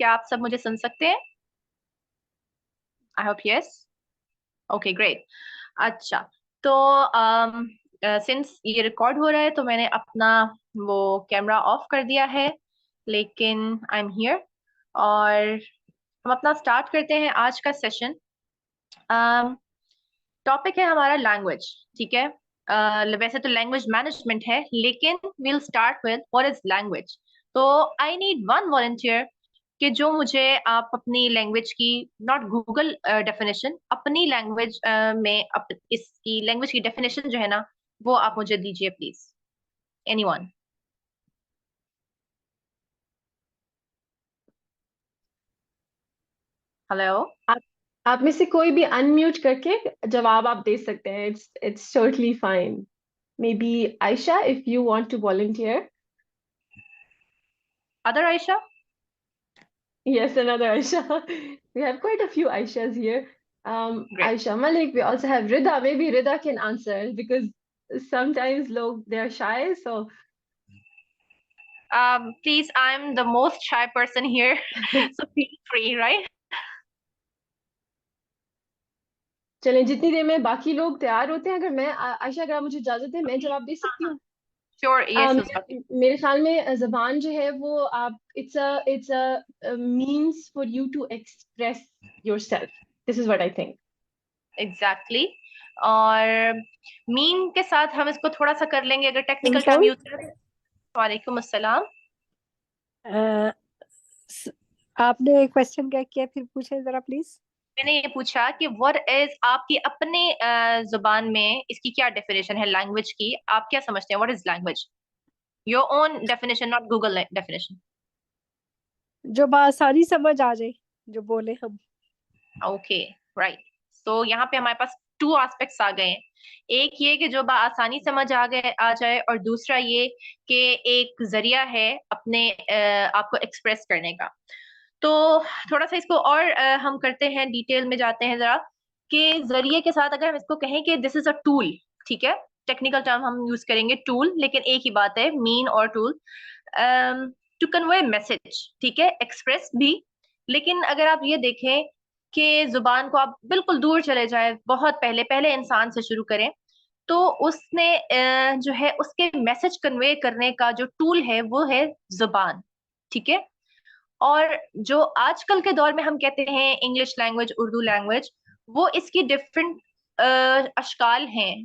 क्या आप सब मुझे सुन सकते हैं? I hope yes. Okay great. अच्छा, तो सिंस ये रिकॉर्ड हो रहा है तो मैंने अपना वो कैमरा ऑफ कर दिया है, लेकिन आई एम हियर और हम अपना स्टार्ट करते हैं आज का सेशन। टॉपिक है हमारा लैंग्वेज, ठीक है। वैसे तो लैंग्वेज मैनेजमेंट है, लेकिन we'll start with what is language। तो आई नीड वन वॉलंटियर कि जो मुझे आप अपनी लैंग्वेज की, नॉट गूगल डेफिनेशन, अपनी लैंग्वेज में इसकी लैंग्वेज की डेफिनेशन जो है ना, वो आप मुझे दीजिए प्लीज। एनीवन? हेलो? आप आप में से कोई भी अनम्यूट करके जवाब आप दे सकते हैं. It's totally fine. May be Aisha, if you want to volunteer. Other Aisha? Yes, another Aisha. We have quite a few Aishas here. Great. Aisha Malik. We also have Rida. Maybe Rida can answer because sometimes log they are shy. So please, I am the most shy person here, so feel free, right? चलें, जितनी देर में बाकी लोग तैयार होते हैं, अगर मैं आयशा, अगर आप मुझे इजाजत है, मैं जवाब दे सकती हूँ. Sure, yes. मेरे ख्याल में जबान जो है वो आप it's a means for you to express yourself. This is what I think. Exactly. और मीन के साथ हम इसको थोड़ा सा कर लेंगे, अगर टेक्निकल टर्म सिंपल। यूज करें। वालेकुम अस्सलाम। आपने क्वेश्चन क्या किया, फिर पूछे जरा प्लीज। मैंने ये पूछा कि व्हाट इज आपकी अपने जुबान में इसकी क्या डेफिनेशन है लैंग्वेज की, आप क्या समझते हैं what is language? Your own definition, not Google definition. जो आसानी समझ आ जाए, जो बोले हम। Okay, right. सो यहाँ पे हमारे पास टू एस्पेक्ट्स आ गए हैं। एक ये कि जो आसानी समझ आ जाए, और दूसरा ये कि एक जरिया है अपने आपको एक्सप्रेस करने का। तो थोड़ा सा इसको और हम करते हैं, डिटेल में जाते हैं जरा, कि जरिए के साथ अगर हम इसको कहें कि दिस इज अ टूल, ठीक है। टेक्निकल टर्म हम यूज करेंगे टूल, लेकिन एक ही बात है, मीन और टूल। टू कन्वे मैसेज, ठीक है, एक्सप्रेस भी। लेकिन अगर आप ये देखें कि जुबान को आप बिल्कुल दूर चले जाए, बहुत पहले पहले इंसान से शुरू करें, तो उसने जो है उसके मैसेज कन्वे करने का जो टूल है वो है जुबान, ठीक है। और जो आजकल के दौर में हम कहते हैं इंग्लिश लैंग्वेज, उर्दू लैंग्वेज, वो इसकी डिफरेंट अशकाल हैं।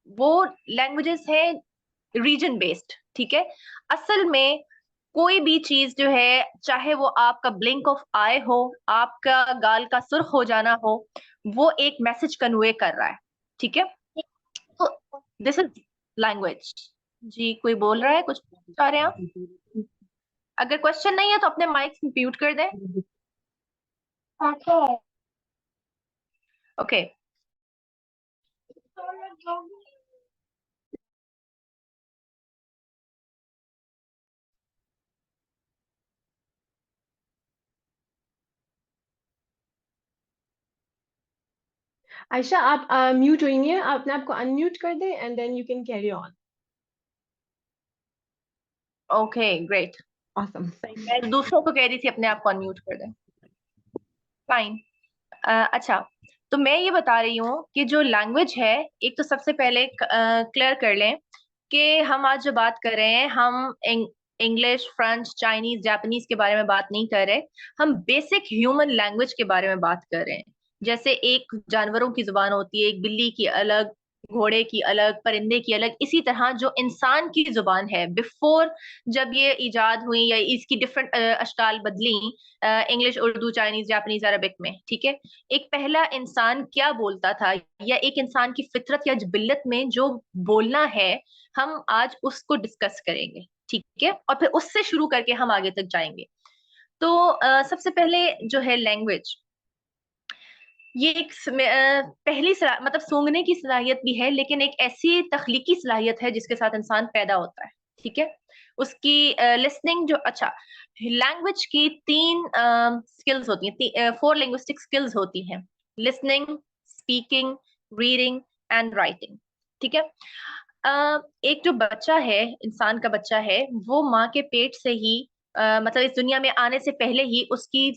वो लैंग्वेजेस हैं रीजन बेस्ड, ठीक है। असल में कोई भी चीज जो है, चाहे वो आपका ब्लिंक ऑफ आई हो, आपका गाल का सुर्ख हो जाना हो, वो एक मैसेज कन्वे कर रहा है, ठीक है। तो दिस इज लैंग्वेज। जी, कोई बोल रहा है, कुछ चाह रहे हैं आप? अगर क्वेश्चन नहीं है तो अपने माइक म्यूट कर दें। ओके। आयशा, आप म्यूट हुई हैं. आप अपने आप को अनम्यूट कर दें and then you can carry on. Okay great. Awesome. मैं दूसरों को कह रही थी अपने आप को अनम्यूट कर दें। फाइन। अच्छा, तो मैं ये बता रही हूँ कि जो लैंग्वेज है, एक तो सबसे पहले क्लियर कर लें कि हम आज जो बात कर रहे हैं, हम इंग्लिश, फ्रेंच, चाइनीज, जापानीज के बारे में बात नहीं कर रहे। हम बेसिक ह्यूमन लैंग्वेज के बारे में बात कर रहे हैं। जैसे एक जानवरों की जुबान होती है, एक बिल्ली की अलग, घोड़े की अलग, परिंदे की अलग, इसी तरह जो इंसान की जुबान है बिफोर, जब ये इजाद हुई या इसकी डिफरेंट अशकाल बदली, English, Urdu, Chinese, Japanese, Arabic में, ठीक है। एक पहला इंसान क्या बोलता था, या एक इंसान की फितरत या जिबिल्लत में जो बोलना है, हम आज उसको डिस्कस करेंगे, ठीक है। और फिर उससे शुरू करके हम आगे तक जाएंगे। तो सबसे पहले जो है लैंग्वेज, ये एक पहली मतलब सूंघने की सलाहियत भी है, लेकिन एक ऐसी तख्लीकी सलाहियत है जिसके साथ इंसान पैदा होता है, ठीक है। उसकी लिसनिंग जो, अच्छा, लैंग्वेज की तीन स्किल्स होती हैं, फोर लिंग्विस्टिक स्किल्स होती हैं: listening, speaking, reading and writing, ठीक है। एक जो बच्चा है, इंसान का बच्चा है, वो माँ के पेट से ही मतलब इस दुनिया में आने से पहले ही उसकी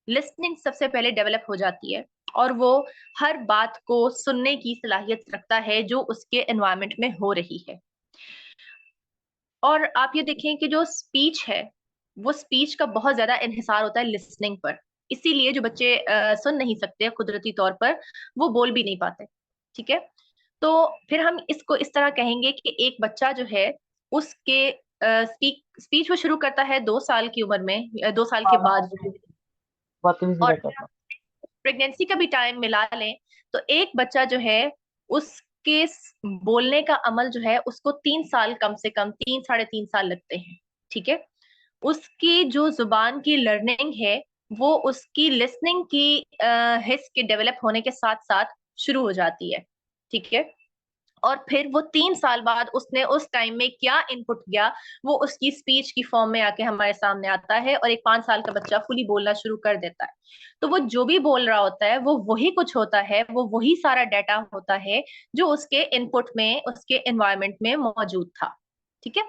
लिसनिंग सबसे पहले डेवलप हो जाती है और वो हर बात को सुनने की सलाहियत रखता है जो उसके एनवायरनमेंट में हो रही है। और आप ये देखें कि जो स्पीच है वो स्पीच का बहुत ज्यादा इन्हिसार होता है लिसनिंग पर। इसीलिए जो बच्चे सुन नहीं सकते कुदरती तौर पर, वो बोल भी नहीं पाते। ठीक है, तो फिर हम इसको इस तरह कहेंगे कि एक बच्चा जो है उसके स्पीच वो शुरू करता है 2 साल की उम्र में, 2 साल के हाँ मैं बाद। ऑलरेडी बदतमीजी और करता था। प्रेगनेंसी का भी टाइम मिला लें तो एक बच्चा जो है उसके बोलने का अमल जो है उसको 3 साल, कम से कम 3 साढ़े 3 साल लगते हैं। ठीक है, उसकी जो जुबान की लर्निंग है वो उसकी लिसनिंग की हिस्स के डेवलप होने के साथ साथ शुरू हो जाती है। ठीक है, और फिर वो 3 साल बाद उसने उस टाइम में क्या इनपुट दिया वो उसकी स्पीच की फॉर्म में आके हमारे सामने आता है, और एक 5 साल का बच्चा फुली बोलना शुरू कर देता है। तो वो जो भी बोल रहा होता है वो वही कुछ होता है, वो वही सारा डाटा होता है जो उसके इनपुट में, उसके एनवायरनमेंट में मौजूद था। ठीक है,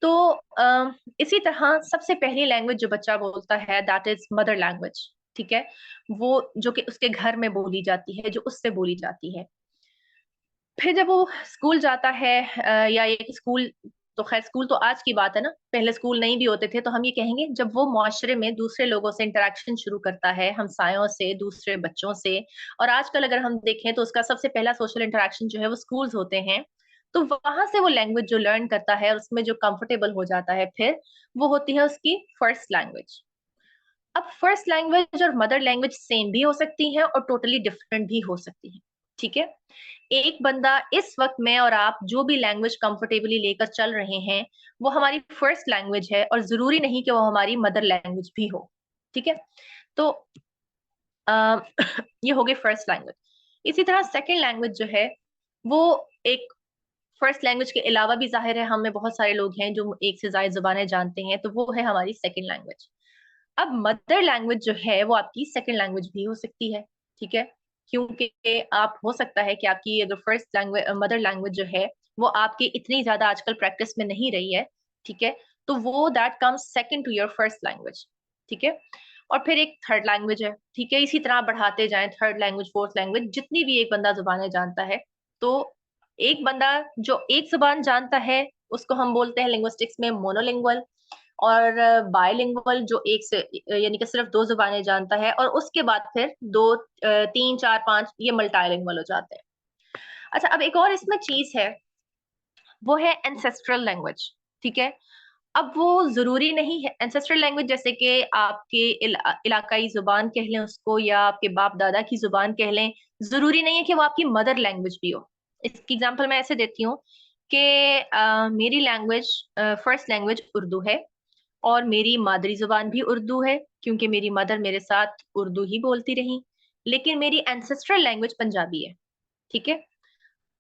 तो इसी तरह सबसे पहली लैंग्वेज जो बच्चा बोलता है दैट इज मदर लैंग्वेज। ठीक है, वो जो कि उसके घर में बोली जाती है, जो उससे बोली जाती है। फिर जब वो स्कूल जाता है, या एक स्कूल, तो खैर स्कूल तो आज की बात है ना, पहले स्कूल नहीं भी होते थे, तो हम ये कहेंगे जब वो मुआशरे में दूसरे लोगों से इंटरेक्शन शुरू करता है, हमसायों से, दूसरे बच्चों से। और आजकल अगर हम देखें तो उसका सबसे पहला सोशल इंटरेक्शन जो है वो स्कूल्स होते हैं। तो वहां से वो लैंग्वेज जो लर्न करता है और उसमें जो कंफर्टेबल हो जाता है, फिर वो होती है उसकी फर्स्ट लैंग्वेज। अब फर्स्ट लैंग्वेज और मदर लैंग्वेज सेम भी हो सकती हैं और टोटली डिफरेंट भी हो सकती हैं। ठीक है, एक बंदा इस वक्त में और आप जो भी लैंग्वेज कंफर्टेबली लेकर चल रहे हैं वो हमारी फर्स्ट लैंग्वेज है, और जरूरी नहीं कि वो हमारी मदर लैंग्वेज भी हो। ठीक है, तो आ, ये हो गई फर्स्ट लैंग्वेज। इसी तरह सेकंड लैंग्वेज जो है वो एक फर्स्ट लैंग्वेज के अलावा भी, जाहिर है हम में बहुत सारे लोग हैं जो एक से ज्यादा जुबानें जानते हैं, तो वो है हमारी सेकंड लैंग्वेज। अब मदर लैंग्वेज जो है वो आपकी सेकंड लैंग्वेज भी हो सकती है। ठीक है, क्योंकि आप, हो सकता है कि आपकी अगर फर्स्ट लैंग्वेज, मदर लैंग्वेज जो है वो आपकी इतनी ज्यादा आजकल प्रैक्टिस में नहीं रही है। ठीक है, तो वो that comes second to your first language. ठीक है, और फिर एक थर्ड लैंग्वेज है। ठीक है, इसी तरह बढ़ाते जाएं, थर्ड लैंग्वेज, फोर्थ लैंग्वेज, जितनी भी एक बंदा जुबानें जानता है। तो एक बंदा जो एक जुबान जानता है उसको हम बोलते हैं लिंग्विस्टिक्स में मोनोलिंगुअल, और बायलिंगुअल जो एक से, यानी कि सिर्फ 2 जुबानें जानता है, और उसके बाद फिर 2, 3, 4, 5 ये मल्टाइलिंगुअल हो जाते हैं। अच्छा, अब एक और इसमें चीज है, वो है एंसेस्ट्रल लैंग्वेज। ठीक है, अब वो जरूरी नहीं है एंसेस्ट्रल लैंग्वेज, जैसे कि आपके इलाकाई जुबान कह लें उसको, या आपके बाप दादा की जुबान कह लें, जरूरी नहीं है कि वो आपकी मदर लैंग्वेज भी हो। इसकी एग्जांपल मैं ऐसे देती हूँ कि मेरी लैंग्वेज, फर्स्ट लैंग्वेज उर्दू है, और मेरी मादरी जुबान भी उर्दू है, क्योंकि मेरी मदर मेरे साथ उर्दू ही बोलती रही। लेकिन मेरी एंसेस्ट्रल लैंग्वेज पंजाबी है। ठीक है,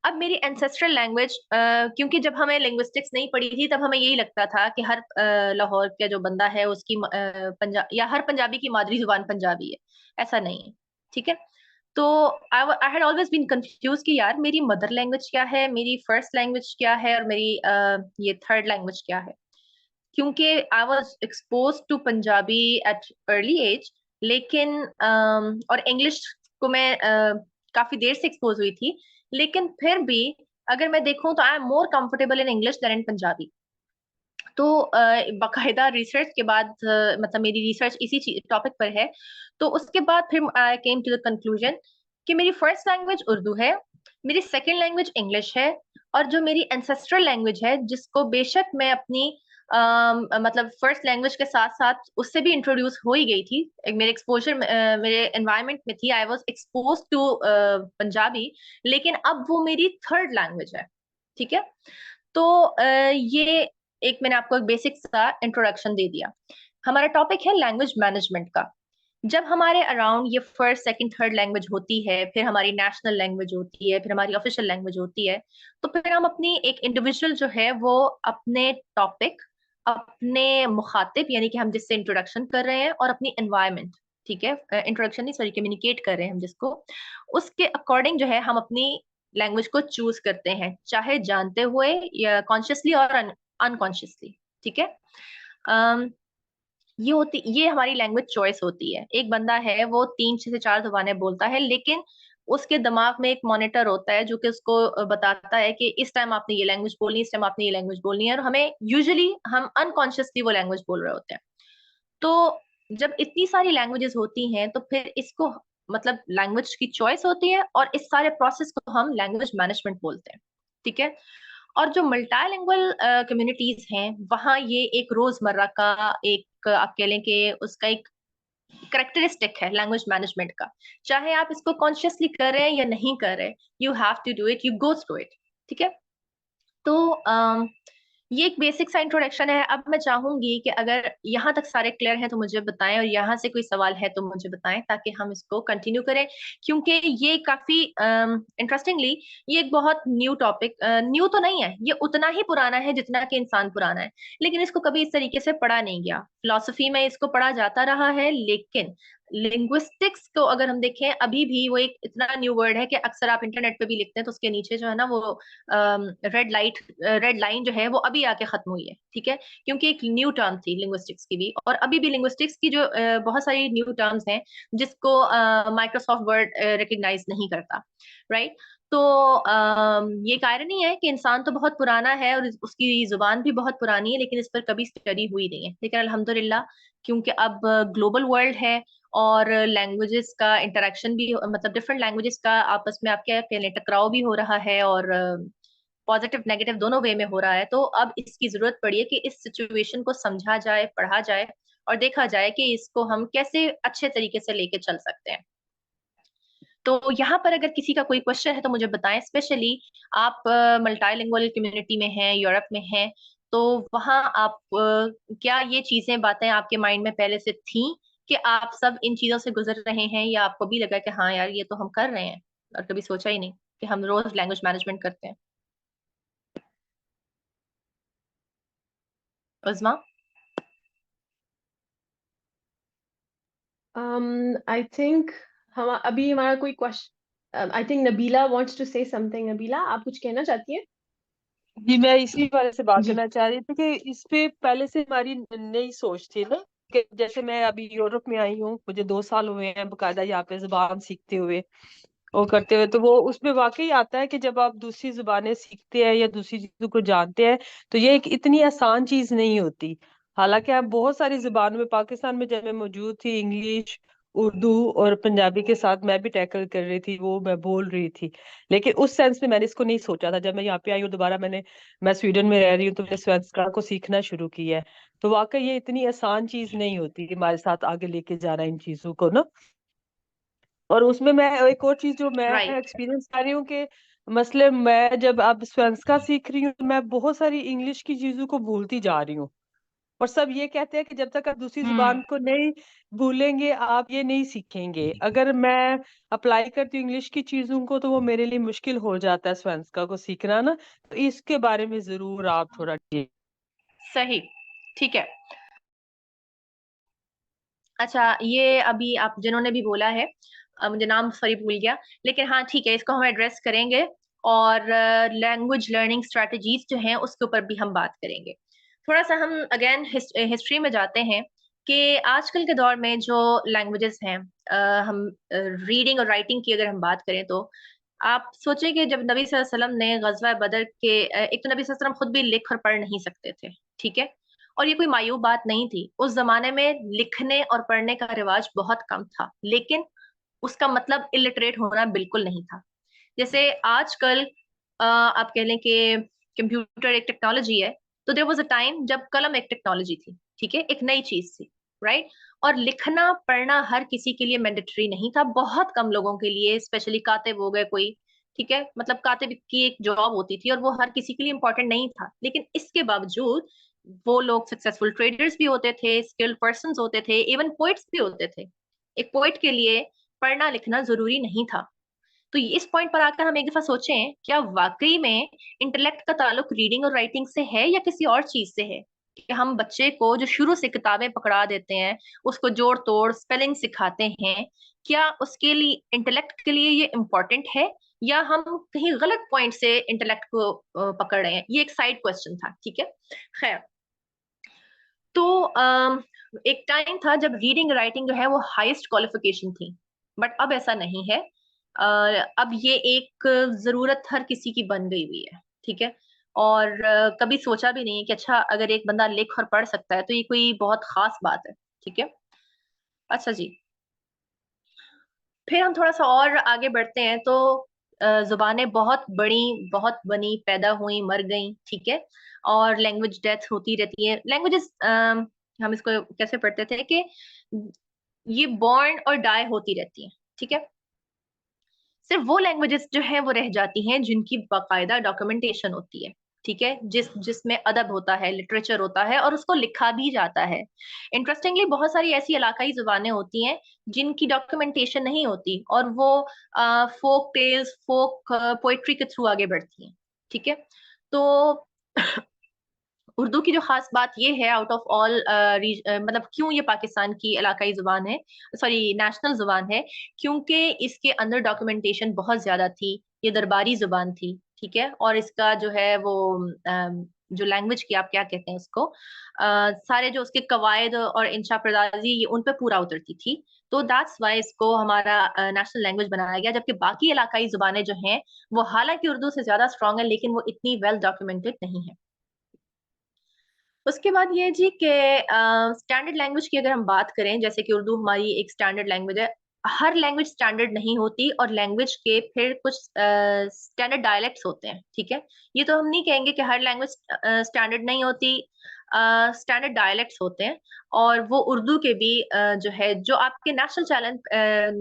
अब मेरी एंसेस्ट्रल लैंग्वेज, क्योंकि जब हमें लिंग्विस्टिक्स नहीं पढ़ी थी तब हमें यही लगता था कि हर लाहौर का जो बंदा है उसकी पंजाब, या हर पंजाबी की मादरी जुबान पंजाबी है। ऐसा नहीं है। ठीक है, तो I had always been confuse कि यार मेरी मदर लैंग्वेज क्या है, मेरी फर्स्ट लैंग्वेज क्या है, और मेरी ये थर्ड लैंग्वेज क्या है। क्योंकि I was expose to Punjabi at early age, लेकिन और इंग्लिश को मैं काफी देर से एक्सपोज हुई थी, लेकिन फिर भी अगर मैं देखूं तो I am more comfortable in English than in Punjabi. तो बाकायदा रिसर्च के बाद, मतलब मेरी रिसर्च इसी टॉपिक पर है, तो उसके बाद फिर आई केम टू द कंक्लूजन कि मेरी फर्स्ट लैंग्वेज उर्दू है, मेरी सेकंड लैंग्वेज इंग्लिश है, और जो मेरी एंसेस्ट्रल लैंग्वेज है, जिसको बेशक मैं अपनी मतलब फर्स्ट लैंग्वेज के साथ साथ उससे भी इंट्रोड्यूस हो ही गई थी, मेरे एक्सपोजर, मेरे एनवायरनमेंट में थी, I was expose to Punjabi, लेकिन अब वो मेरी थर्ड लैंग्वेज है। ठीक है, तो ये एक मैंने आपको एक बेसिक सा इंट्रोडक्शन दे दिया। हमारा टॉपिक है लैंग्वेज मैनेजमेंट का। जब हमारे अराउंड ये फर्स्ट सेकंड थर्ड लैंग्वेज होती है, फिर हमारी नेशनल लैंग्वेज होती है, फिर हमारी ऑफिशियल लैंग्वेज होती है, तो फिर हम अपनी एक इंडिविजुअल जो है वो अपने टॉपिक, अपने मुखातिब, यानी कि हम जिससे इंट्रोडक्शन कर रहे हैं, और अपनी एनवायरनमेंट, ठीक है, इंट्रोडक्शन नहीं सॉरी, कम्युनिकेट कर रहे हैं हम जिसको, उसके अकॉर्डिंग जो है हम अपनी लैंग्वेज को चूज करते हैं, चाहे जानते हुए या कॉन्शियसली और अनकॉन्शियसली। ठीक है, ये हमारी लैंग्वेज चॉइस होती है। एक बंदा है वो 3 से 4 जुबानें बोलता है, लेकिन उसके दिमाग में एक मॉनिटर होता है जो कि उसको बताता है कि इस टाइम आपने ये लैंग्वेज बोलनी है, इस टाइम आपने ये लैंग्वेज बोलनी है, और हमें यूजुअली हम अनकॉन्शियसली वो लैंग्वेज बोल रहे होते हैं। तो जब इतनी सारी लैंग्वेजेस होती हैं तो फिर इसको मतलब लैंग्वेज की चॉइस होती है, और इस सारे प्रोसेस को हम लैंग्वेज मैनेजमेंट बोलते हैं। ठीक है। और जो मल्टीलिंगुअल कम्युनिटीज हैं वहाँ ये एक रोजमर्रा का एक आप कह लें कि उसका एक करेक्टरिस्टिक है लैंग्वेज मैनेजमेंट का। चाहे आप इसको कॉन्शियसली कर रहे हैं या नहीं कर रहे, you have to do it, you go through it. ठीक है। तो ये एक बेसिक सा इंट्रोडक्शन है। अब मैं चाहूंगी कि अगर यहाँ तक सारे क्लियर हैं तो मुझे बताएं, और यहाँ से कोई सवाल है तो मुझे बताएं ताकि हम इसको कंटिन्यू करें, क्योंकि ये काफी इंटरेस्टिंगली ये एक बहुत न्यू टॉपिक, न्यू तो नहीं है, ये उतना ही पुराना है जितना कि इंसान पुराना है, लेकिन इसको कभी इस तरीके से पढ़ा नहीं गया। फिलोसफी में इसको पढ़ा जाता रहा है, लेकिन लिंग्विस्टिक्स को अगर हम देखें अभी भी वो एक इतना न्यू वर्ड है कि अक्सर आप इंटरनेट पे भी लिखते हैं तो उसके नीचे जो है ना वो रेड लाइन जो है वो अभी आके खत्म हुई है। ठीक है। क्योंकि एक न्यू टर्म थी लिंग्विस्टिक्स की भी, और अभी भी लिंग्विस्टिक्स की जो बहुत सारी न्यू टर्म्स हैं जिसको माइक्रोसॉफ्ट वर्ड रिकग्नाइज नहीं करता। राइट। तो ये एक आयरनी है कि इंसान तो बहुत पुराना है और उसकी जुबान भी बहुत पुरानी है, लेकिन इस पर कभी स्टडी हुई नहीं है। लेकिन अल्हम्दुलिल्लाह, क्योंकि अब ग्लोबल वर्ल्ड है और लैंग्वेजेस का इंटरेक्शन भी मतलब डिफरेंट लैंग्वेजेस का आपस में आपके कहने टकराव भी हो रहा है, और पॉजिटिव नेगेटिव दोनों वे में हो रहा है, तो अब इसकी जरूरत पड़ी है कि इस सिचुएशन को समझा जाए, पढ़ा जाए, और देखा जाए कि इसको हम कैसे अच्छे तरीके से लेके चल सकते हैं। तो यहाँ पर अगर किसी का कोई क्वेश्चन है तो मुझे बताएं। स्पेशली आप मल्टीलिंगुअल कम्युनिटी में हैं, यूरोप में हैं, तो वहाँ आप क्या ये चीजें बातें आपके माइंड में पहले से थी कि आप सब इन चीजों से गुजर रहे हैं, या आपको भी लगा कि हाँ यार ये तो हम कर रहे हैं, और कभी सोचा ही नहीं कि हम रोज लैंग्वेज मैनेजमेंट करते हैं। उज़मा। I think हम अभी हमारा कोई question, I think Nabila wants to say something. Nabila, आप कुछ कहना चाहती हैं? जी, मैं इसी बारे से बात जी। करना चाह रही थी कि इस पे पहले से हमारी नई सोच थी ना, कि जैसे मैं अभी यूरोप में आई हूँ, मुझे 2 साल हुए हैं बकायदा यहाँ पे जुबान सीखते हुए और करते हुए। तो वो उसमें वाकई आता है कि जब आप दूसरी जुबानें सीखते हैं या दूसरी चीजों को जानते हैं तो ये एक इतनी आसान चीज नहीं होती। हालांकि आप बहुत सारी जुबानों में, पाकिस्तान में जब मैं मौजूद थी, इंग्लिश, उर्दू और पंजाबी के साथ मैं भी टैकल कर रही थी, वो मैं बोल रही थी। लेकिन उस सेंस में मैंने इसको नहीं सोचा था। जब मैं यहाँ पे आई हूँ दोबारा, मैं स्वीडन में रह रही हूँ, तो मैंने स्वेंस्का को सीखना शुरू किया है। तो वाकई ये इतनी आसान चीज नहीं होती कि हमारे साथ आगे लेके जाना इन चीजों को ना। और उसमें मैं एक और चीज जो मैं राइट। एक्सपीरियंस कर रही हूँ कि मसले मैं जब अब स्वेंस्का सीख रही हूँ तो मैं बहुत सारी इंग्लिश की चीजों को भूलती जा रही हूँ। और सब ये कहते हैं कि जब तक आप दूसरी हम्म। जुबान को नहीं भूलेंगे आप ये नहीं सीखेंगे। अगर मैं अप्लाई करती हूँ इंग्लिश की चीजों को तो वो मेरे लिए मुश्किल हो जाता है स्वेंस्का को सीखना ना। तो इसके बारे में जरूर आप थोड़ा सही। ठीक है। अच्छा, ये अभी आप जिन्होंने भी बोला है, मुझे नाम सॉरी भूल गया, लेकिन हाँ ठीक है, इसको हम एड्रेस करेंगे, और लैंग्वेज लर्निंग स्ट्रेटजीज जो हैं उसके ऊपर भी हम बात करेंगे। थोड़ा सा हम अगेन हिस्ट्री में जाते हैं कि आजकल के दौर में जो लैंग्वेजेस हैं, हम रीडिंग और राइटिंग की अगर हम बात करें तो आप सोचें कि जब नबी सल्लल्लाहु अलैहि वसल्लम ने गज़वा बदर के एक तो नबी सल्लल्लाहु अलैहि वसल्लम खुद भी लिख और पढ़ नहीं सकते थे। ठीक है। और ये कोई मायूब बात नहीं थी। उस जमाने में लिखने और पढ़ने का रिवाज बहुत कम था, लेकिन उसका मतलब इलिटरेट होना बिल्कुल नहीं था। जैसे आजकल आप कह लें कि कंप्यूटर एक टेक्नोलॉजी है, तो देयर वाज अ टाइम जब कलम एक टेक्नोलॉजी थी। ठीक है। एक नई चीज थी। राइट। और लिखना पढ़ना हर किसी के लिए मैंडेटरी नहीं था, बहुत कम लोगों के लिए, स्पेशली कातिब हो गए कोई। ठीक है। मतलब कातिब की एक जॉब होती थी और वो हर किसी के लिए इंपॉर्टेंट नहीं था, लेकिन इसके बावजूद वो लोग सक्सेसफुल ट्रेडर्स भी होते थे, स्किल्ड पर्सन होते थे, इवन पोइट्स भी होते थे। एक पोइट के लिए पढ़ना लिखना जरूरी नहीं था। तो इस पॉइंट पर आकर हम एक दफा सोचें, क्या वाकई में इंटेलेक्ट का ताल्लुक रीडिंग और राइटिंग से है या किसी और चीज से है? कि हम बच्चे को जो शुरू से किताबें पकड़ा देते हैं, उसको जोड़ तोड़ स्पेलिंग सिखाते हैं, क्या उसके लिए इंटेलेक्ट के लिए ये इम्पोर्टेंट है, या हम कहीं गलत पॉइंट से इंटेलेक्ट को पकड़ रहे हैं? ये एक साइड क्वेश्चन था। ठीक है। खैर, तो एक टाइम था जब रीडिंग राइटिंग जो है वो हाईएस्ट क्वालिफिकेशन थी, बट अब ऐसा नहीं है। अब ये एक जरूरत हर किसी की बन गई हुई है, ठीक है। और कभी सोचा भी नहीं कि अच्छा अगर एक बंदा लिख और पढ़ सकता है तो ये कोई बहुत खास बात है, ठीक है। अच्छा जी, फिर हम थोड़ा सा और आगे बढ़ते हैं तो जुबानें बहुत बड़ी, बहुत बनी, पैदा हुई, मर गई, ठीक है। और लैंग्वेज डेथ होती रहती है। लैंग्वेजेस हम इसको कैसे पढ़ते थे कि ये बॉर्न और डाई होती रहती है, ठीक है। सिर्फ वो लैंग्वेजेस जो है वो रह जाती हैं जिनकी बाकायदा डॉक्यूमेंटेशन होती है, ठीक है, जिसमें अदब होता है, लिटरेचर होता है और उसको लिखा भी जाता है। इंटरेस्टिंगली बहुत सारी ऐसी इलाकाई जुबानें होती हैं जिनकी डॉक्यूमेंटेशन नहीं होती और वो फोक टेल्स, फोक पोएट्री के थ्रू आगे बढ़ती हैं, ठीक है। तो उर्दू की जो खास बात ये है आउट ऑफ ऑल मतलब क्यों ये पाकिस्तान की इलाकाई जुबान है, सॉरी नेशनल जुबान है, क्योंकि इसके अंदर डॉक्यूमेंटेशन बहुत ज्यादा थी। ये दरबारी जुबान थी, ठीक है। और इसका जो है वो जो लैंग्वेज की आप क्या कहते हैं उसको, सारे जो उसके कवायद और इंशा पर्दाजी ये उन पे पूरा उतरती थी। तो दैट्स वाई इसको हमारा नेशनल लैंग्वेज बनाया गया। जबकि बाकी इलाकाई जुबानें जो हैं वो हालांकि उर्दू से ज्यादा स्ट्रांग है लेकिन वो इतनी वेल डॉक्यूमेंटेड नहीं है। उसके बाद ये जी कि स्टैंडर्ड लैंग्वेज की अगर हम बात करें, जैसे कि उर्दू हमारी एक स्टैंडर्ड लैंग्वेज है। हर लैंग्वेज स्टैंडर्ड नहीं होती और लैंग्वेज के फिर कुछ स्टैंडर्ड डायलेक्ट्स होते हैं, ठीक है। ये तो हम नहीं कहेंगे कि हर लैंग्वेज स्टैंडर्ड नहीं होती, स्टैंडर्ड डायलेक्ट्स होते हैं। और वो उर्दू के भी जो है, जो आपके नेशनल चैनल,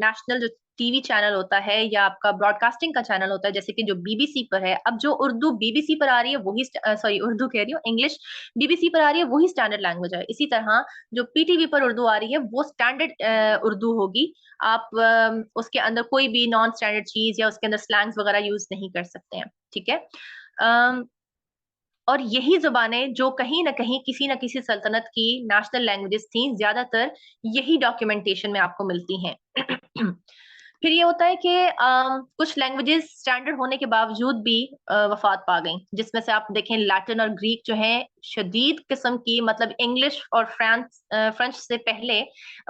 नेशनल जो टीवी चैनल होता है या आपका ब्रॉडकास्टिंग का चैनल होता है, जैसे कि जो बीबीसी पर है, अब जो उर्दू बीबीसी पर आ रही है वही, सॉरी उर्दू कह रही हूँ, इंग्लिश बीबीसी पर आ रही है वही स्टैंडर्ड लैंग्वेज है। इसी तरह जो पीटीवी पर उर्दू आ रही है वो स्टैंडर्ड उर्दू होगी। आप उसके अंदर कोई भी नॉन स्टैंडर्ड चीज या उसके अंदर स्लैंग्स वगैरह यूज नहीं कर सकते हैं, ठीक है। अम, और यही जुबानें जो कहीं ना कहीं किसी न किसी सल्तनत की नेशनल लैंग्वेजेस थी, ज्यादातर यही डॉक्यूमेंटेशन में आपको मिलती हैं। फिर ये होता है कि कुछ लैंग्वेजेस स्टैंडर्ड होने के बावजूद भी वफात पा गई, जिसमें से आप देखें लैटिन और ग्रीक जो है शदीद किस्म की, मतलब इंग्लिश और फ्रेंच से पहले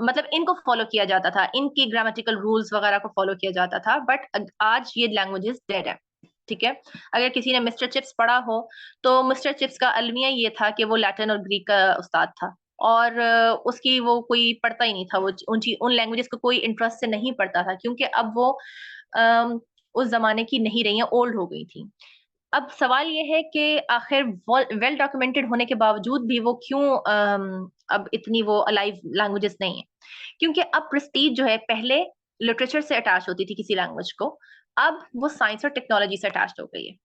मतलब इनको फॉलो किया जाता था, इनकी ग्रामेटिकल रूल्स वगैरह को फॉलो किया जाता था, बट आज ये लैंग्वेजेस डेड है, ठीक है। अगर किसी ने मिस्टर चिप्स पढ़ा हो तो मिस्टर चिप्स का अलमिया ये था कि वो लैटिन और ग्रीक का उस्ताद था और उसकी वो कोई पढ़ता ही नहीं था, वो उन लैंग्वेजेस को कोई इंटरेस्ट से नहीं पढ़ता था, क्योंकि अब वो उस जमाने की नहीं रही है, ओल्ड हो गई थी। अब सवाल ये है कि आखिर वेल डॉक्यूमेंटेड होने के बावजूद भी वो क्यों अब इतनी वो अलाइव लैंग्वेजेस नहीं है। क्योंकि अब प्रेस्टीज जो है, पहले लिटरेचर से अटैच होती थी किसी लैंग्वेज को, अब वो साइंस और टेक्नोलॉजी से अटैच हो गई है,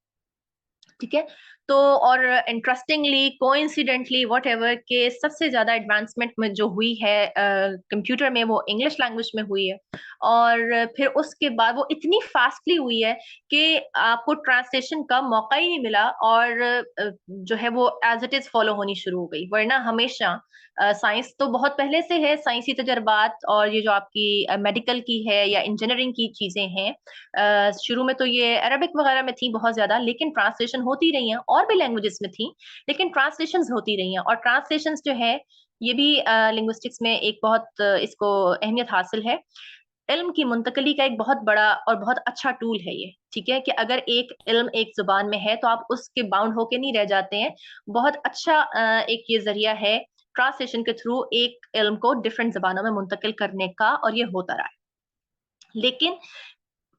ठीक है। तो और इंटरेस्टिंगली, कोइंसिडेंटली, वट एवर, के सबसे ज्यादा एडवांसमेंट में जो हुई है कंप्यूटर में वो इंग्लिश लैंग्वेज में हुई है। और फिर उसके बाद वो इतनी फास्टली हुई है कि आपको ट्रांसलेशन का मौका ही नहीं मिला और जो है वो एज इट इज फॉलो होनी शुरू हो गई। वरना हमेशा साइंस तो बहुत पहले से है, साइंसी तजर्बात और ये जो आपकी मेडिकल की है या इंजीनियरिंग की चीजें हैं, शुरू में तो ये अरबिक वगैरह में थी बहुत ज्यादा, लेकिन ट्रांसलेशन होती रही हैं, और भी लैंग्वेजेस में थी लेकिन ट्रांसलेशंस होती रही हैं। और ट्रांसलेशंस जो है ये भी लिंग्विस्टिक्स में एक बहुत इसको अहमियत हासिल है। इल्म की मुंतकली का एक बहुत बड़ा और बहुत अच्छा टूल है ये, ठीक है। कि अगर एक इल्म एक जुबान में है तो आप उसके बाउंड होके नहीं रह जाते हैं। बहुत अच्छा एक ये जरिया है ट्रांसलेशन के थ्रू एक इल्म को डिफरेंट जबानों में मुंतकिल करने का, और ये होता रहा है। लेकिन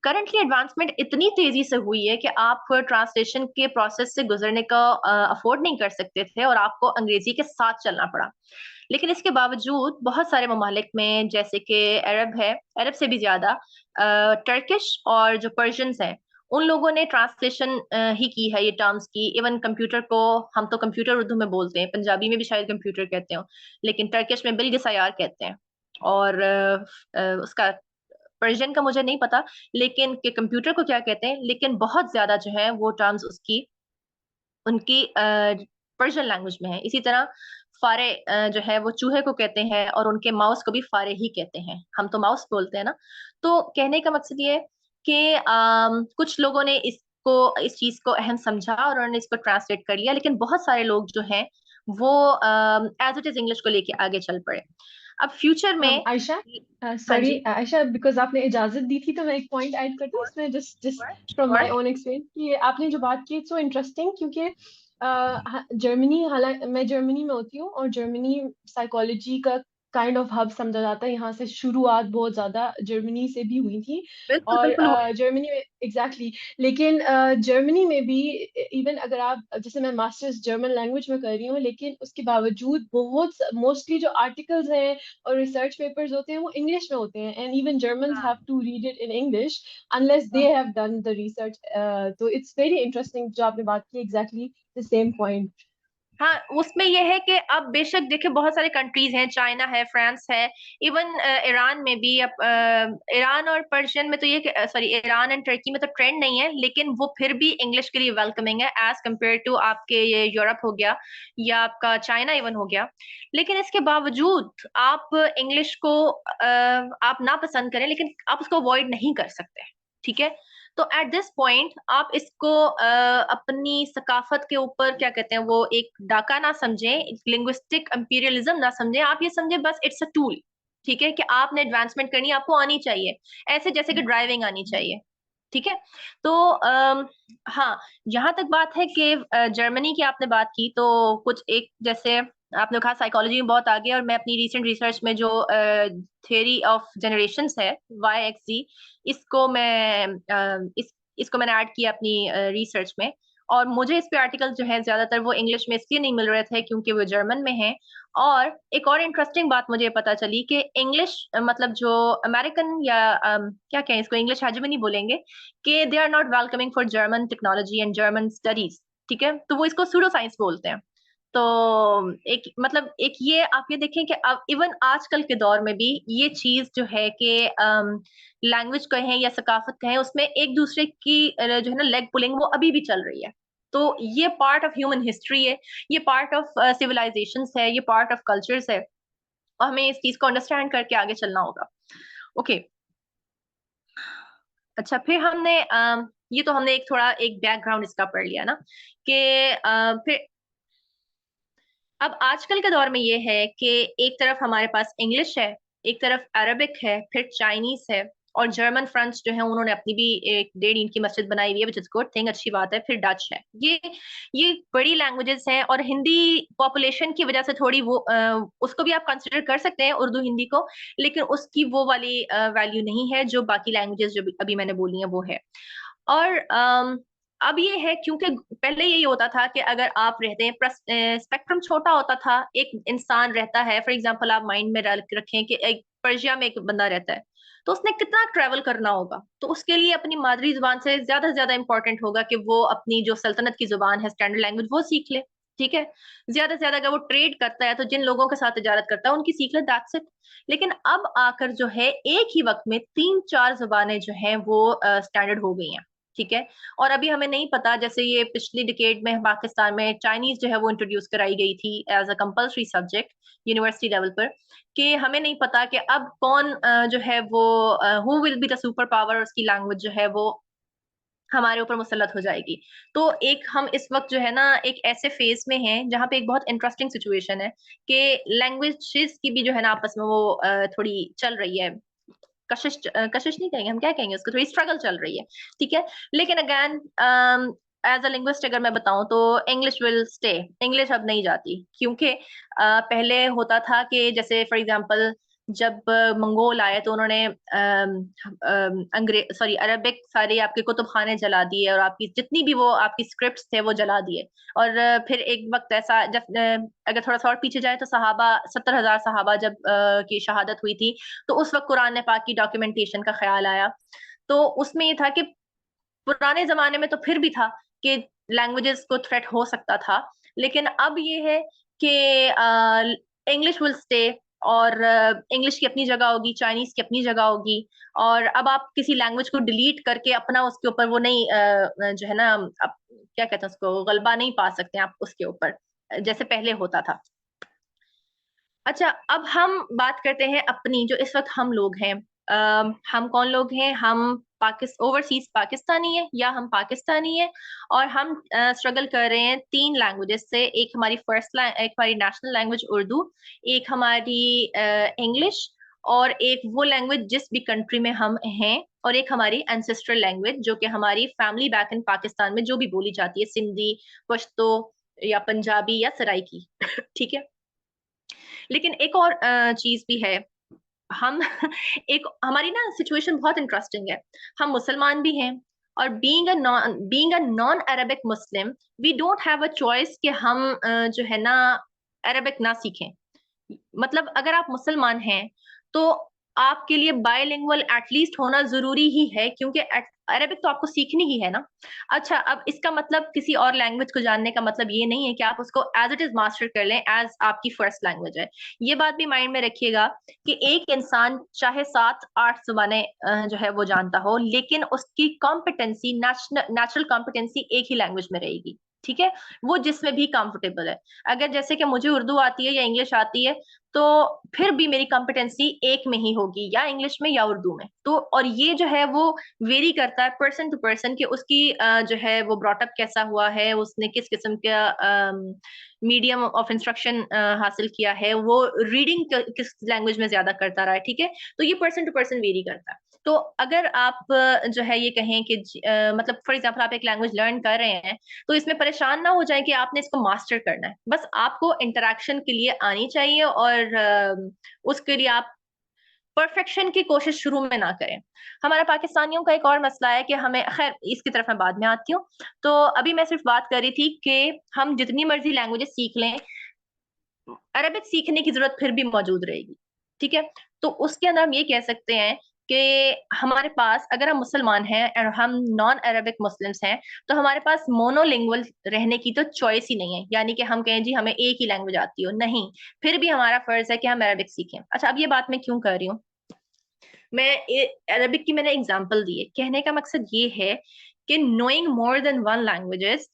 करंटली एडवांसमेंट इतनी तेजी से हुई है कि आप ट्रांसलेशन के प्रोसेस से गुजरने का अफोर्ड नहीं कर सकते थे और आपको अंग्रेजी के साथ चलना पड़ा। लेकिन इसके बावजूद बहुत सारे ममालिक में, जैसे कि अरब है, अरब से भी ज्यादा टर्किश और जो पर्शियंस हैं, उन लोगों ने ट्रांसलेशन ही की है ये टर्म्स की। इवन कंप्यूटर को हम तो कंप्यूटर उर्दू में बोलते हैं, पंजाबी में भी शायद कंप्यूटर कहते हो, लेकिन टर्किश में बिल्गिसायार कहते हैं। और उसका पर्शियन का मुझे नहीं पता, लेकिन कि कंप्यूटर को क्या कहते हैं, लेकिन बहुत ज्यादा जो है वो टर्म्स उसकी उनकी पर्शियन लैंग्वेज में है। इसी तरह फारे जो है वो चूहे को कहते हैं और उनके माउस को भी फारे ही कहते हैं, हम तो माउस बोलते हैं ना। तो कहने का मकसद ये है कि कुछ लोगों ने इसको, इस चीज को अहम समझा और उन्होंने इसको ट्रांसलेट कर लिया, लेकिन बहुत सारे लोग जो हैं वो एज इट इज इंग्लिश को लेके आगे चल पड़े। अब फ्यूचर में आयशा, हाँ सॉरी जी, आयशा, बिकॉज आपने इजाजत दी थी तो मैं एक पॉइंट ऐड करती हूँ इसमें, just just from my own experience, कि आपने जो बात की सो इंटरेस्टिंग, क्योंकि जर्मनी, हालांकि मैं जर्मनी में होती हूँ और जर्मनी साइकोलॉजी का काइंड ऑफ हब समझा जाता है, यहाँ से शुरुआत बहुत ज्यादा जर्मनी से भी हुई थी। बिल्कुल और बिल्कुल हुई। जर्मनी में एग्जैक्टली लेकिन जर्मनी में भी इवन अगर आप, जैसे मैं मास्टर्स जर्मन लैंग्वेज में कर रही हूँ, लेकिन उसके बावजूद बहुत मोस्टली जो आर्टिकल्स हैं और रिसर्च पेपर्स होते हैं वो इंग्लिश में होते हैं, and even Germans have to read it in English unless they have done the research. तो इट्स वेरी इंटरेस्टिंग जो आपने बात की, एग्जैक्टली द सेम पॉइंट। हाँ, उसमें यह है कि अब बेशक देखिए बहुत सारे कंट्रीज हैं, चाइना है, फ्रांस है, इवन ईरान में भी। अब ईरान और पर्शियन में तो ये, सॉरी, ईरान एंड टर्की में तो ट्रेंड नहीं है, लेकिन वो फिर भी इंग्लिश के लिए वेलकमिंग है एज कम्पेयर टू आपके ये यूरोप हो गया या आपका चाइना इवन हो गया। लेकिन इसके बावजूद आप इंग्लिश को आप ना पसंद करें, लेकिन आप उसको अवॉइड नहीं कर सकते, ठीक है। तो एट दिस पॉइंट आप इसको अपनी सकाफत के ऊपर क्या कहते हैं वो एक डाका ना समझें, लिंग्विस्टिक इंपीरियलिज्म ना समझें, आप ये समझें बस इट्स अ टूल, ठीक है, कि आपने एडवांसमेंट करनी है, आपको आनी चाहिए, ऐसे जैसे कि ड्राइविंग आनी चाहिए, ठीक है। तो हाँ, यहाँ तक बात है कि जर्मनी की आपने बात की, तो कुछ एक जैसे आपने कहा साइकोलॉजी में बहुत आगे, और मैं अपनी रिसेंट रिसर्च में जो थियरी ऑफ जनरेशंस है, YXZ, इसको मैं इसको मैंने ऐड किया अपनी रिसर्च में। और मुझे इस पे आर्टिकल जो है ज्यादातर वो इंग्लिश में इसलिए नहीं मिल रहे थे क्योंकि वो जर्मन में है। और एक और इंटरेस्टिंग बात मुझे पता चली कि इंग्लिश मतलब जो अमेरिकन या क्या कहें इसको, इंग्लिश हेजेमनी बोलेंगे, कि they are not welcoming for German technology and German studies, ठीक है, तो वो इसको सूडो साइंस बोलते हैं। तो एक मतलब एक ये आप ये देखें कि अब इवन आजकल के दौर में भी ये चीज जो है कि लैंग्वेज कहें या सकाफत कहें, उसमें एक दूसरे की जो है ना लेग पुलिंग, वो अभी भी चल रही है। तो ये पार्ट ऑफ ह्यूमन हिस्ट्री है, ये पार्ट ऑफ सिविलाइजेशंस है, ये पार्ट ऑफ कल्चर्स है, और हमें इस चीज को अंडरस्टैंड करके आगे चलना होगा। ओके, अच्छा, फिर हमने ये तो हमने एक थोड़ा एक बैकग्राउंड इसका पढ़ लिया ना, कि फिर अब आजकल के दौर में ये है कि एक तरफ हमारे पास इंग्लिश है, एक तरफ अरबिक है, फिर चाइनीज है, और जर्मन फ्रेंच जो है उन्होंने अपनी भी एक 1.5 इंच की मस्जिद बनाई हुई है, विच इज गुड थिंग, अच्छी बात है। फिर डच है। ये बड़ी लैंग्वेजेस हैं, और हिंदी पॉपुलेशन की वजह से थोड़ी वो उसको भी आप कंसिडर कर सकते हैं, उर्दू हिंदी को, लेकिन उसकी वो वाली वैल्यू नहीं है जो बाकी लैंग्वेजेस जो अभी मैंने बोली है वो है। और अब ये है क्योंकि पहले यही होता था कि अगर आप रहते हैं, स्पेक्ट्रम छोटा होता था, एक इंसान रहता है, फॉर एग्जांपल आप माइंड में रखें कि एक पर्शिया में एक बंदा रहता है, तो उसने कितना ट्रेवल करना होगा, तो उसके लिए अपनी मादरी जुबान से ज्यादा इंपॉर्टेंट होगा कि वो अपनी जो सल्तनत की जुबान है, स्टैंडर्ड लैंग्वेज, वो सीख ले, ठीक है। ज्यादा से ज्यादा अगर वो ट्रेड करता है तो जिन लोगों के साथ तजारत करता है उनकी सीख ले, दैट्स इट। लेकिन अब आकर जो है एक ही वक्त में 3-4 जुबानें जो हैं वो स्टैंडर्ड हो गई हैं, ठीक है। और अभी हमें नहीं पता, जैसे ये पिछली डिकेड में पाकिस्तान में चाइनीज जो है वो इंट्रोड्यूस कराई गई थी as a compulsory subject university level पर, कि हमें नहीं पता कि अब कौन जो है वो who will be the super power, और उसकी लैंग्वेज जो है वो हमारे ऊपर मुसल्लत हो जाएगी। तो एक हम इस वक्त जो है ना एक ऐसे फेज में हैं जहाँ पे एक बहुत इंटरेस्टिंग सिचुएशन है कि लैंग्वेजेस की भी जो है ना आपस में वो थोड़ी चल रही है, कशिश नहीं कहेंगे हम, क्या कहेंगे उसको, थोड़ी स्ट्रगल चल रही है, ठीक है। लेकिन अगेन एज अ लिंग्विस्ट अगर मैं बताऊं तो इंग्लिश विल स्टे, इंग्लिश अब नहीं जाती, क्योंकि पहले होता था कि जैसे फॉर एग्जांपल जब मंगोल आए तो उन्होंने अंग्रेज सॉरी अरबिक सारे आपके कुतुब खाने जला दिए, और आपकी जितनी भी वो आपकी स्क्रिप्ट्स थे वो जला दिए। और फिर एक वक्त ऐसा जब अगर थोड़ा सा और पीछे जाए तो सहाबा 70,000 सहाबा जब की शहादत हुई थी, तो उस वक्त कुरान पाक की डॉक्यूमेंटेशन का ख्याल आया। तो उसमें ये था कि पुराने जमाने में तो फिर भी था कि लैंग्वेजेस को थ्रेट हो सकता था, लेकिन अब ये है कि इंग्लिश विल स्टे, और इंग्लिश की अपनी जगह होगी, चाइनीज की अपनी जगह होगी। और अब आप किसी लैंग्वेज को डिलीट करके अपना उसके ऊपर वो नहीं जो है ना, आप क्या कहते हैं उसको, गलबा नहीं पा सकते आप उसके ऊपर, जैसे पहले होता था। अच्छा, अब हम बात करते हैं अपनी, जो इस वक्त हम लोग हैं, हम कौन लोग हैं, हम ओवरसीज पाकिस्तानी है या हम पाकिस्तानी है, और हम स्ट्रगल कर रहे हैं 3 लैंग्वेजेस से। एक हमारी एक हमारी नेशनल लैंग्वेज उर्दू, एक हमारी इंग्लिश, और एक वो लैंग्वेज जिस भी कंट्री में हम हैं, और एक हमारी एंसेस्ट्रल लैंग्वेज जो कि हमारी फैमिली बैक इन पाकिस्तान में जो भी बोली जाती है, सिंधी, पश्तो या पंजाबी या सराइकी। ठीक है। लेकिन एक और चीज भी है, हम एक हमारी ना सिचुएशन बहुत इंटरेस्टिंग है। हम मुसलमान भी हैं, और being a non Arabic Muslim, we don't have a choice कि हम जो है ना अरबिक ना सीखें। मतलब अगर आप मुसलमान हैं तो आपके लिए बायलिंगुअल एटलीस्ट होना जरूरी ही है, क्योंकि अरबिक तो आपको सीखनी ही है ना। अच्छा, अब इसका मतलब किसी और लैंग्वेज को जानने का मतलब ये नहीं है कि आप उसको एज इट इज मास्टर कर लें, एज आपकी फर्स्ट लैंग्वेज है। ये बात भी माइंड में रखिएगा कि एक इंसान चाहे 7-8 जुबानें जो है वो जानता हो, लेकिन उसकी कॉम्पिटेंसी, नेचुरल कॉम्पिटेंसी एक ही लैंग्वेज में रहेगी। ठीक है, वो जिसमें भी कंफर्टेबल है। अगर जैसे कि मुझे उर्दू आती है या इंग्लिश आती है, तो फिर भी मेरी कॉम्पिटेंसी एक में ही होगी, या इंग्लिश में या उर्दू में। तो और ये जो है वो वेरी करता है पर्सन टू पर्सन, कि उसकी जो है वो ब्रॉटअप कैसा हुआ है, उसने किस किस्म का मीडियम ऑफ इंस्ट्रक्शन हासिल किया है, वो रीडिंग किस लैंग्वेज में ज्यादा करता रहा है। ठीक है, तो ये पर्सन टू पर्सन वेरी करता है। तो अगर आप जो है ये कहें कि मतलब फॉर एग्जाम्पल आप एक लैंग्वेज लर्न कर रहे हैं, तो इसमें परेशान ना हो जाए कि आपने इसको मास्टर करना है। बस आपको इंटरेक्शन के लिए आनी चाहिए, और उसके लिए आप परफेक्शन की कोशिश शुरू में ना करें। हमारा पाकिस्तानियों का एक और मसला है कि हमें, खैर इसकी तरफ मैं बाद में आती हूँ। तो अभी मैं सिर्फ बात कर रही थी कि हम जितनी मर्जी लैंग्वेजेस सीख लें, अरबिक सीखने की जरूरत फिर भी मौजूद रहेगी। ठीक है, तो उसके अंदर हम ये कह सकते हैं कि हमारे पास, अगर हम मुसलमान हैं और हम नॉन अरबिक मुस्लिम्स हैं, तो हमारे पास मोनोलिंगुअल रहने की तो चॉइस ही नहीं है। यानी कि हम कहें जी हमें एक ही लैंग्वेज आती हो, नहीं, फिर भी हमारा फर्ज है कि हम अरबिक सीखें। अच्छा, अब ये बात मैं क्यों कर रही हूँ, मैं अरबिक की मैंने एग्जांपल दी है, कहने का मकसद ये है कि knowing more than one languages,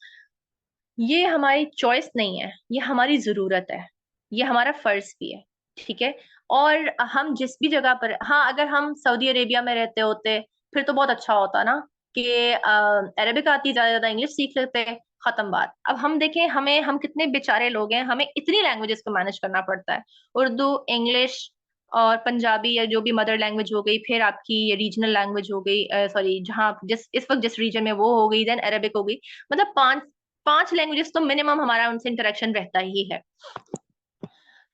ये हमारी चॉइस नहीं है, ये हमारी जरूरत है, ये हमारा फर्ज भी है। ठीक है, और हम जिस भी जगह पर, हाँ, अगर हम सऊदी अरेबिया में रहते होते फिर तो बहुत अच्छा होता ना कि अरबिक आती, ज्यादा ज्यादा इंग्लिश सीख लेते, खत्म बात। अब हम देखें, हम कितने बेचारे लोग हैं, हमें इतनी लैंग्वेजेस को मैनेज करना पड़ता है। उर्दू, इंग्लिश और पंजाबी या जो भी मदर लैंग्वेज हो गई, फिर आपकी रीजनल लैंग्वेज हो गई, सॉरी, जहाँ आप जिस इस वक्त जिस रीजन में वो हो गई, देन अरबिक हो गई। मतलब पांच पांच लैंग्वेजेस तो मिनिमम हमारा उनसे इंटरेक्शन रहता ही है।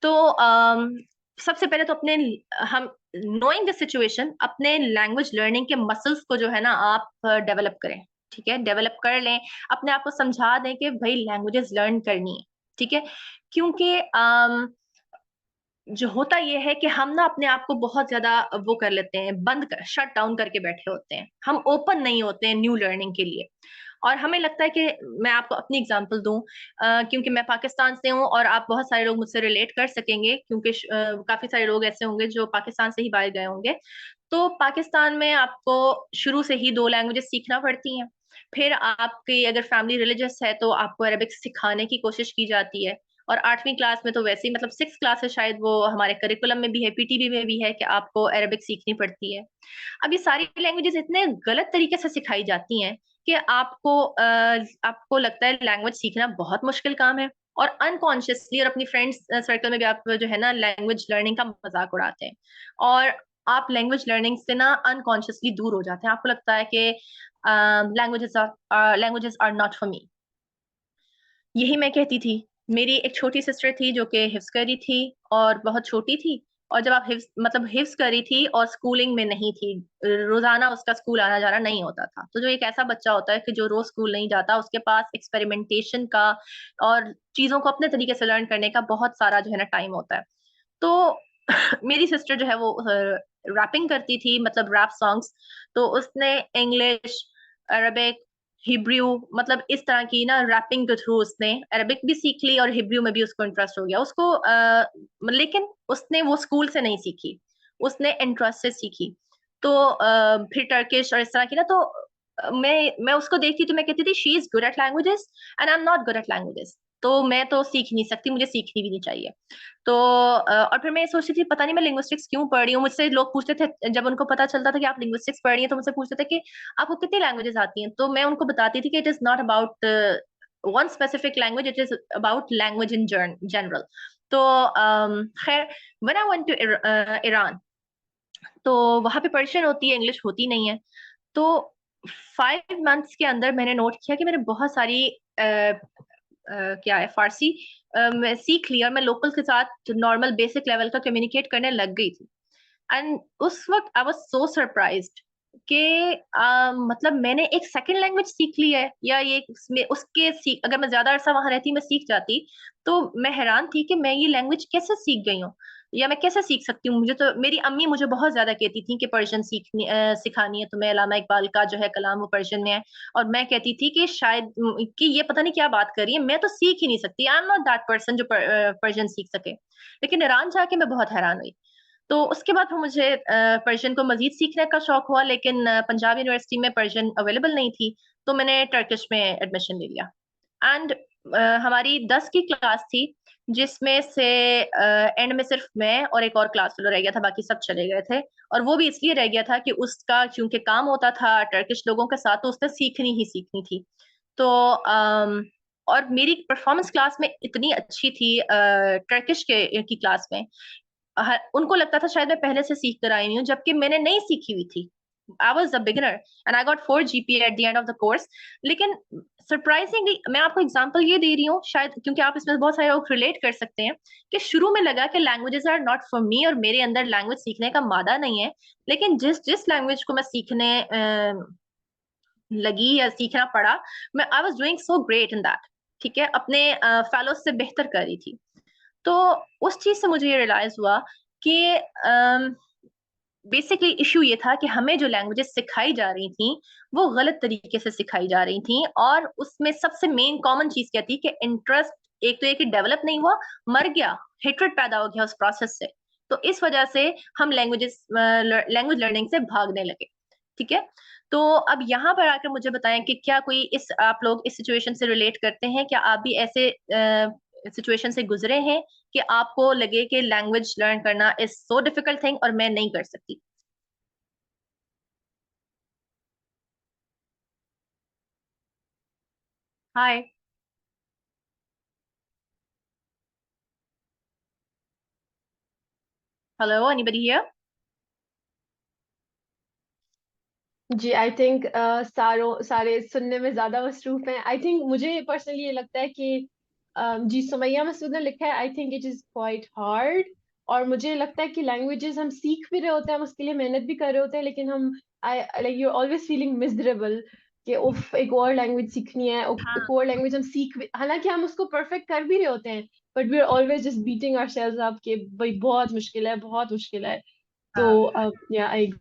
तो सबसे पहले तो अपने, हम नोइंग द सिचुएशन, अपने लैंग्वेज लर्निंग के मसल्स को जो है ना आप डेवलप करें। ठीक है, डेवलप कर लें, अपने आप को समझा दें कि भाई लैंग्वेजेस लर्न करनी है। ठीक है, क्योंकि जो होता ये है कि हम ना अपने आप को बहुत ज्यादा वो कर लेते हैं, शट डाउन करके बैठे होते हैं, हम ओपन नहीं होते हैं न्यू लर्निंग के लिए। और हमें लगता है कि, मैं आपको अपनी एग्जांपल दूं, क्योंकि मैं पाकिस्तान से हूं और आप बहुत सारे लोग मुझसे रिलेट कर सकेंगे, क्योंकि काफी सारे लोग ऐसे होंगे जो पाकिस्तान से ही बाहर गए होंगे। तो पाकिस्तान में आपको शुरू से ही 2 लैंग्वेजेस सीखना पड़ती हैं। फिर आपकी अगर फैमिली रिलीजियस है तो आपको अरबिक सिखाने की कोशिश की जाती है। और 8वीं क्लास में तो वैसे ही, मतलब 6 क्लास शायद वो हमारे करिकुलम में भी है, पीटीबी में भी है कि आपको अरबिक सीखनी पड़ती है। अब ये सारी लैंग्वेजेस इतने गलत तरीके से सिखाई जाती हैं कि आपको लगता है लैंग्वेज सीखना बहुत मुश्किल काम है, और अनकॉन्शियसली और अपनी फ्रेंड्स सर्कल में भी आप जो है ना लैंग्वेज लर्निंग का मजाक उड़ाते हैं, और आप लैंग्वेज लर्निंग से ना अनकॉन्शियसली दूर हो जाते हैं। आपको लगता है कि languages are not for me. यही मैं कहती थी। मेरी एक छोटी सिस्टर थी जो कि हिफ्स कर रही थी, और बहुत छोटी थी। और जब आप हिफ्स कर रही थी और स्कूलिंग में नहीं थी, रोजाना उसका स्कूल आना जाना नहीं होता था, तो जो एक ऐसा बच्चा होता है कि जो रोज स्कूल नहीं जाता, उसके पास एक्सपेरिमेंटेशन का और चीजों को अपने तरीके से लर्न करने का बहुत सारा जो है ना टाइम होता है। तो मेरी सिस्टर जो है वो रैपिंग करती थी, मतलब रैप सॉन्ग्स। तो उसने इंग्लिश, अरबिक, हिब्रू, मतलब इस तरह की ना रैपिंग के थ्रू उसने अरबिक भी सीख ली, और हिब्रू में भी उसको इंटरेस्ट हो गया उसको। लेकिन उसने वो स्कूल से नहीं सीखी, उसने इंटरेस्ट से सीखी। तो फिर टर्किश और इस तरह की ना, तो मैं उसको देखती तो मैं कहती थी she is good at languages and I am not good at languages. तो मैं तो सीख नहीं सकती, मुझे सीखनी भी नहीं चाहिए। तो और फिर मैं सोचती थी पता नहीं मैं लिंग्विस्टिक्स क्यों पढ़ रही हूँ। मुझसे लोग पूछते थे, जब उनको पता चलता था कि आप लिंग्विस्टिक्स पढ़ रही हैं, तो मुझसे पूछते थे कि आपको कितनी लैंग्वेजेस आती हैं। तो मैं उनको बताती थी कि it is not about one specific language, it is about language in general. तो खैर, when I went to Iran, तो वहां पे पर्शियन होती है, इंग्लिश होती नहीं है। तो 5 मंथ्स के अंदर मैंने नोट किया कि मैंने बहुत सारी क्या है, फारसी मैं सीख लिया। मैं लोकल के साथ नॉर्मल बेसिक लेवल का कम्युनिकेट करने लग गई थी। एंड उस वक्त आई वाज सो सरप्राइज्ड कि मतलब मैंने एक सेकंड लैंग्वेज सीख ली है, या ये उसके सीख, अगर मैं ज्यादा अरसा वहां रहती, मैं सीख जाती। तो मैं हैरान थी कि मैं ये लैंग्वेज कैसे सीख गई हूँ, या मैं कैसे सीख सकती हूँ। मुझे तो मेरी अम्मी मुझे बहुत ज्यादा कहती थी कि पर्शियन सिखानी है तुम्हें, अलामा इकबाल का जो है कलाम वो पर्शियन में है। और मैं कहती थी कि शायद कि ये पता नहीं क्या बात कर रही है, मैं तो सीख ही नहीं सकती, I am not that person जो पर्शियन सीख सके। लेकिन ईरान जाके मैं बहुत हैरान हुई। तो उसके बाद मुझे पर्शियन को मजीद सीखने का शौक हुआ, लेकिन पंजाब यूनिवर्सिटी में पर्शियन अवेलेबल नहीं थी, तो मैंने टर्किश में एडमिशन ले लिया। एंड हमारी 10 की क्लास थी, जिसमें से एंड में सिर्फ मैं और एक और क्लास फेलो रह गया था, बाकी सब चले गए थे। और वो भी इसलिए रह गया था कि उसका चूंकि काम होता था टर्किश लोगों के साथ, तो उसने सीखनी ही सीखनी थी। तो और मेरी परफॉर्मेंस क्लास में इतनी अच्छी थी, टर्किश के की क्लास में, उनको लगता था शायद मैं पहले से सीख कर आई हुई हूँ, जबकि मैंने नहीं सीखी हुई थी। I was a beginner and I got 4 GPA at the end of the course. लेकिन सरप्राइजिंगली, मैं आपको एग्जांपल ये दे रही हूँ शायद क्योंकि आप इसमें बहुत सारे लोग रिलेट कर सकते हैं, कि शुरू में लगा कि languages are not for me और मेरे अंदर लैंग्वेज सीखने का मादा नहीं है। लेकिन जिस जिस लैंग्वेज को मैं सीखने लगी या सीखना पड़ा, मैं I was doing so great in that. ठीक है, अपने फेलोज से बेहतर कर रही थी। तो उस चीज से मुझे ये रियलाइज हुआ कि बेसिकली इशू ये था कि हमें जो लैंग्वेजेस सिखाई जा रही थी, वो गलत तरीके से सिखाई जा रही थी। और उसमें सबसे मेन कॉमन चीज क्या थी कि इंटरेस्ट, एक तो ये कि डेवलप नहीं हुआ, मर गया, हेट्रेड पैदा हो गया उस प्रोसेस से। तो इस वजह से हम लैंग्वेज लर्निंग से भागने लगे। ठीक है, तो अब यहाँ पर आकर मुझे बताएं कि क्या कोई इस, आप लोग इस सिचुएशन से रिलेट करते हैं, क्या आप भी ऐसे सिचुएशन से गुजरे हैं कि आपको लगे कि लैंग्वेज लर्न करना इज सो डिफिकल्ट थिंग और मैं नहीं कर सकती? Hi, hello, anybody here? जी आई थिंक सारे सुनने में ज्यादा मसरूफ हैं। आई थिंक मुझे पर्सनली ये लगता है कि जी सुमैया मसूद ने लिखा है, I think it is quite hard. और मुझे लगता है कि लैंग्वेजेस हम सीख भी रहे होते हैं, हम उसके लिए मेहनत भी कर रहे होते हैं, लेकिन हम I like you always feeling miserable कि उफ एक और लैंग्वेज सीखनी है, एक हाँ और लैंग्वेज हम हालांकि हम उसको परफेक्ट कर भी रहे होते हैं, but we are always just beating ourselves up कि भाई बहुत मुश्किल है, बहुत मुश्किल है। तो हाँ, या आई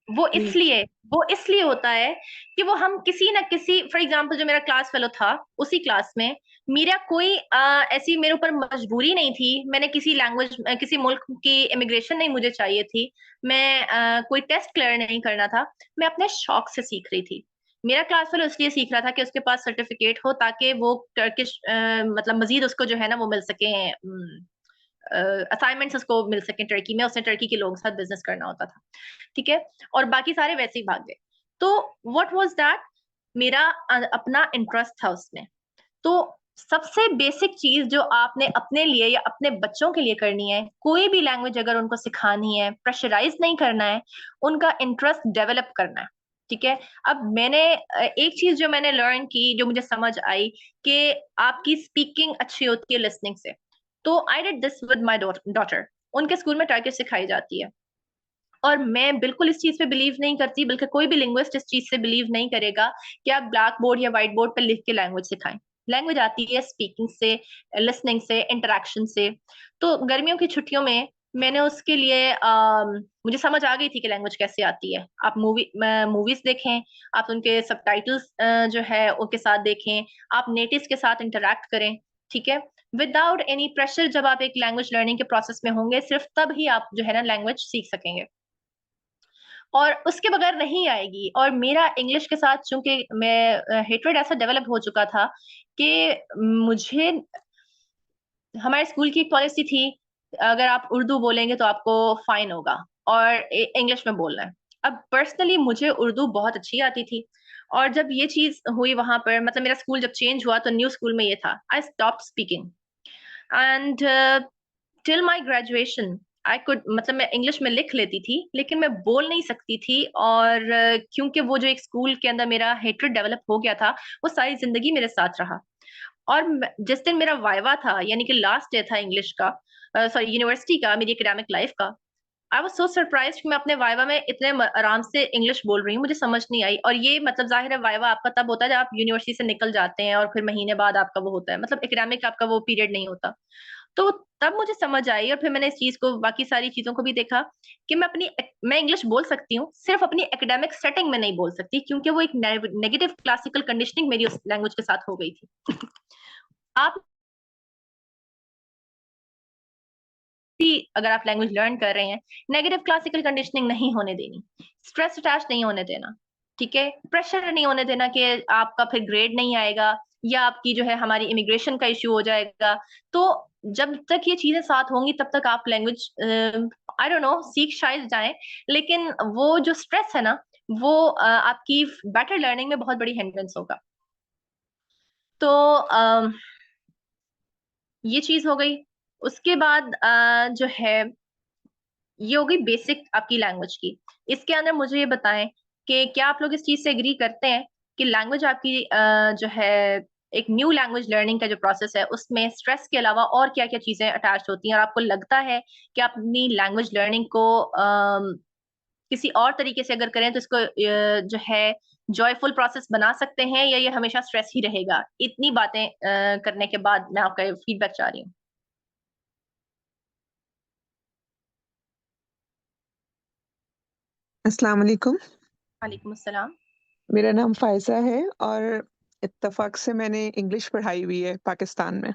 वो एग्री। इसलिए वो इसलिए होता है कि वो हम किसी ना किसी, फॉर एग्जाम्पल जो मेरा क्लास फेलो था, उसी क्लास में मेरा कोई ऐसी मेरे ऊपर मजबूरी नहीं थी। मैंने किसी लैंग्वेज, किसी मुल्क की इमिग्रेशन नहीं मुझे चाहिए थी। मैं कोई टेस्ट क्लियर नहीं करना था। मैं अपने शौक से सीख रही थी। मेरा क्लास फेलो इसलिए सीख रहा था कि उसके पास सर्टिफिकेट हो, ताकि वो टर्किश मतलब मजीद उसको जो है ना वो मिल सके, असाइनमेंट्स उसको मिल सके टर्की में। उसने टर्की के लोगों के साथ बिजनेस करना होता था। ठीक है, और बाकी सारे वैसे ही भाग गए। तो व्हाट वाज दैट, मेरा अपना इंटरेस्ट था उसमें। तो सबसे बेसिक चीज जो आपने अपने लिए या अपने बच्चों के लिए करनी है, कोई भी लैंग्वेज अगर उनको सिखानी है, प्रेशराइज नहीं करना है, उनका इंटरेस्ट डेवलप करना है। ठीक है, अब मैंने एक चीज जो मैंने लर्न की, जो मुझे समझ आई, कि आपकी स्पीकिंग अच्छी होती है लिसनिंग से। तो I did this with my daughter. उनके स्कूल में टर्किश सिखाई जाती है, और मैं बिल्कुल इस चीज पे बिलीव नहीं करती, बल्कि कोई भी लिंग्विस्ट इस चीज से बिलीव नहीं करेगा कि आप ब्लैक बोर्ड या व्हाइट बोर्ड पे लिख के लैंग्वेज सिखाएं। लैंग्वेज आती है स्पीकिंग से, लिसनिंग से, इंटरेक्शन से। तो गर्मियों की छुट्टियों में मैंने उसके लिए मुझे समझ आ गई थी कि लैंग्वेज कैसे आती है। आप मूवीज देखें, आप उनके सबटाइटल्स जो है उनके साथ देखें, आप नेटिव्स के साथ इंटरेक्ट करें। ठीक है, विदाउट एनी प्रेशर, जब आप एक लैंग्वेज लर्निंग के प्रोसेस में होंगे, सिर्फ तब ही आप जो है ना लैंग्वेज सीख सकेंगे। और उसके बगैर नहीं आएगी। और मेरा इंग्लिश के साथ चूंकि मैं हेट्रेड ऐसा डेवलप हो चुका था कि मुझे, हमारे स्कूल की एक पॉलिसी थी, अगर आप उर्दू बोलेंगे तो आपको फाइन होगा और इंग्लिश में बोलना है। अब पर्सनली मुझे उर्दू बहुत अच्छी आती थी, और जब ये चीज हुई वहां पर, मतलब मेरा स्कूल जब चेंज हुआ तो न्यू स्कूल में ये था, I stop speaking and till my graduation I could, मतलब मैं इंग्लिश में लिख लेती थी लेकिन मैं बोल नहीं सकती थी। और क्योंकि वो जो एक स्कूल के अंदर मेरा हेट्रेड डेवलप हो गया था, वो सारी जिंदगी मेरे साथ रहा। और जिस दिन मेरा वाइवा था, यानी कि लास्ट डे था इंग्लिश का, सॉरी यूनिवर्सिटी का, मेरी एकेडमिक लाइफ का, आई वाज सो सरप्राइज्ड कि मैं अपने वाइवा में इतने आराम से इंग्लिश बोल रही हूँ, मुझे समझ नहीं आई। और ये मतलब जाहिर है वाइवा आपका तब होता है जब आप यूनिवर्सिटी से निकल जाते हैं और फिर महीने बाद आपका वो होता है, मतलब एकेडमिक आपका वो पीरियड नहीं होता। तो तब मुझे समझ आई, और फिर मैंने इस चीज को, बाकी सारी चीजों को भी देखा कि मैं इंग्लिश बोल सकती हूँ, सिर्फ अपनी एकेडमिक सेटिंग में नहीं बोल सकती, क्योंकि वो एक नेगेटिव क्लासिकल कंडीशनिंग मेरी उस लैंग्वेज के साथ हो गई थी। आप भी अगर आप लैंग्वेज लर्न कर रहे हैं, नेगेटिव क्लासिकल कंडीशनिंग नहीं होने देनी, स्ट्रेस अटैच नहीं होने देना, ठीक है, प्रेशर नहीं होने देना कि आपका फिर ग्रेड नहीं आएगा, या आपकी जो है हमारी इमिग्रेशन का इश्यू हो जाएगा। तो जब तक ये चीजें साथ होंगी तब तक आप लैंग्वेज, आई डोंट नो, सीख शायद जाएं, लेकिन वो जो स्ट्रेस है ना, वो आपकी बेटर लर्निंग में बहुत बड़ी हिंड्रेंस होगा। तो ये चीज हो गई। उसके बाद जो है, ये हो गई बेसिक आपकी लैंग्वेज की। इसके अंदर मुझे ये बताएं कि क्या आप लोग इस चीज से एग्री करते हैं कि लैंग्वेज आपकी जो है, एक न्यू लैंग्वेज लर्निंग का जो प्रोसेस है उसमें स्ट्रेस के अलावा और क्या क्या चीजें अटैच होती हैं, और आपको लगता है कि आप अपनी लैंग्वेज लर्निंग को किसी और तरीके से अगर करें तो इसको जो है जॉयफुल प्रोसेस बना सकते हैं, या ये हमेशा स्ट्रेस ही रहेगा? इतनी बातें करने के बाद मैं आपका फीडबैक चाह रही हूँ। अस्सलाम वालेकुम। वालेकुम अस्सलाम। मेरा नाम फ़ायज़ा है और इत्तेफ़ाक से मैंने इंग्लिश पढ़ाई हुई है पाकिस्तान में।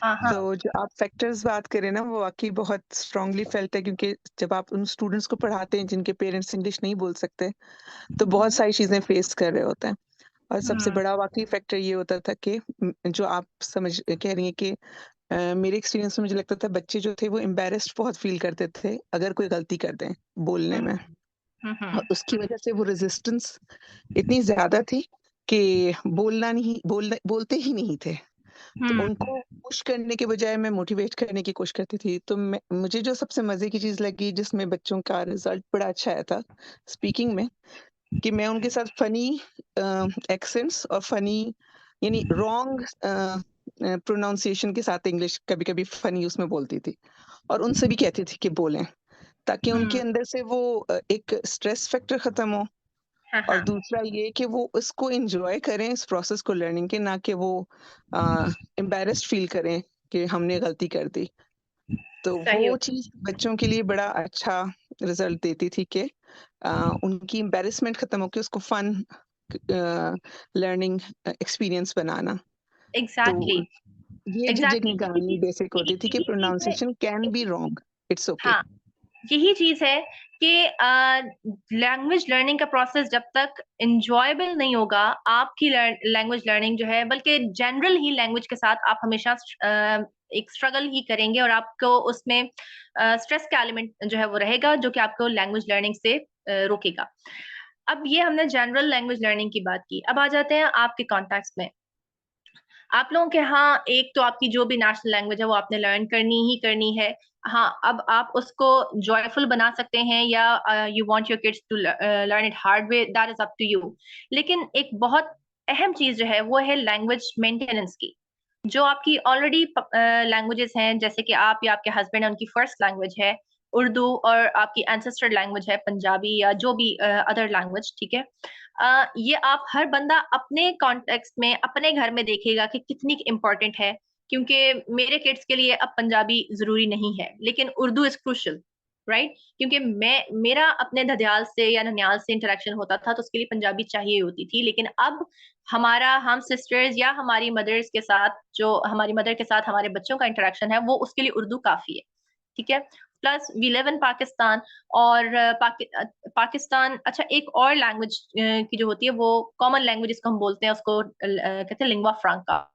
हाँ हाँ। तो जो आप फैक्टर्स बात करें ना, वो वाक़ई बहुत स्ट्रॉन्गली फ़ेल्ट है, क्योंकि जब आप उन स्टूडेंट्स को पढ़ाते हैं जिनके पेरेंट्स इंग्लिश नहीं बोल सकते, तो बहुत सारी चीज़ें फ़ेस कर रहे होते हैं। और सबसे हम्म बड़ा वाक़ई फैक्टर ये होता था कि जो आप कह रही हैं कि मेरे एक्सपीरियंस में मुझे लगता था बच्चे जो थे वो एम्बैरेस्ड बहुत फ़ील करते थे अगर कोई गलती कर दें बोलने हम्म में। हम्म और उसकी वज़ह से वो रेज़िस्टेंस इतनी ज़्यादा थी कि बोलते ही नहीं थे। तो हम्म उनको पुश करने के बजाय मैं मोटिवेट करने की कोशिश करती थी। तो मुझे जो सबसे मज़े की चीज़ लगी जिसमें बच्चों का रिज़ल्ट बड़ा अच्छा आया था स्पीकिंग में, कि मैं उनके साथ फ़नी एक्सेंट्स और फ़नी, यानी रॉन्ग प्रोनाउंसिएशन के साथ इंग्लिश कभी-कभी फ़नी उसमें बोलती थी और उनसे भी कहती थी कि बोलें, ताकि उनके हम्म, अंदर से वो एक स्ट्रेस फैक्टर खत्म हो। हाँ और हाँ। दूसरा ये कि वो उसको एन्जॉय करें इस प्रोसेस को लर्निंग के, ना कि वो एम्बैरेस्ड फील करें कि हमने गलती कर दी। तो सही हो। वो चीज़ बच्चों के लिए बड़ा अच्छा रिज़ल्ट देती थी कि उनकी एम्बैरेसमेंट खत्म होके उसको फन लर्निंग एक्सपीरियंस बनाना। तो एग्जैक्टली ये झिझक एग्जैक्टली, यही निकालनी चीज, बेसिक होती थी कि यही चीज है, pronunciation can be wrong, it's okay. हाँ, यही चीज है कि लैंग्वेज लर्निंग का प्रोसेस जब तक इंजॉयबल नहीं होगा, आपकी लैंग्वेज लर्निंग जो है, बल्कि जनरल ही लैंग्वेज के साथ आप हमेशा एक स्ट्रगल ही करेंगे, और आपको उसमें स्ट्रेस का एलिमेंट जो है वो रहेगा, जो कि आपको लैंग्वेज लर्निंग से रोकेगा। अब ये हमने जनरल लैंग्वेज लर्निंग की बात की, अब आ जाते हैं आपके कॉन्टेक्स्ट में। आप लोगों के यहाँ एक तो आपकी जो भी नेशनल लैंग्वेज है वो आपने लर्न करनी ही करनी है। हाँ, अब आप उसको जॉयफुल बना सकते हैं, या you want your kids to learn it hard way, that is up to you. लेकिन एक बहुत अहम चीज जो है वो है लैंग्वेज मेंटेनेंस की। जो आपकी ऑलरेडी लैंग्वेजेस हैं, जैसे कि आप या आपके हस्बैंड है उनकी फर्स्ट लैंग्वेज है उर्दू, और आपकी एंसेस्टर लैंग्वेज है पंजाबी या जो भी अदर लैंग्वेज, ठीक है। ये आप हर बंदा अपने कॉन्टेक्स्ट में अपने घर में देखेगा कि कितनी इंपॉर्टेंट है। क्योंकि मेरे किड्स के लिए अब पंजाबी जरूरी नहीं है, लेकिन उर्दू इज क्रूशल, राइट? क्योंकि मेरा अपने ददियाल से या ननियाल से इंटरेक्शन होता था तो उसके लिए पंजाबी चाहिए होती थी, लेकिन अब हम सिस्टर्स या हमारी मदर्स के साथ, जो हमारी मदर के साथ हमारे बच्चों का इंटरेक्शन है, वो उसके लिए उर्दू काफी है, ठीक है। Plus we live in Pakistan, और पाकिस्तान, अच्छा एक और लैंग्वेज की जो होती है वो कॉमन लैंग्वेज जिसको हम बोलते हैं उसको कहते हैं लिंग्वा फ्रांका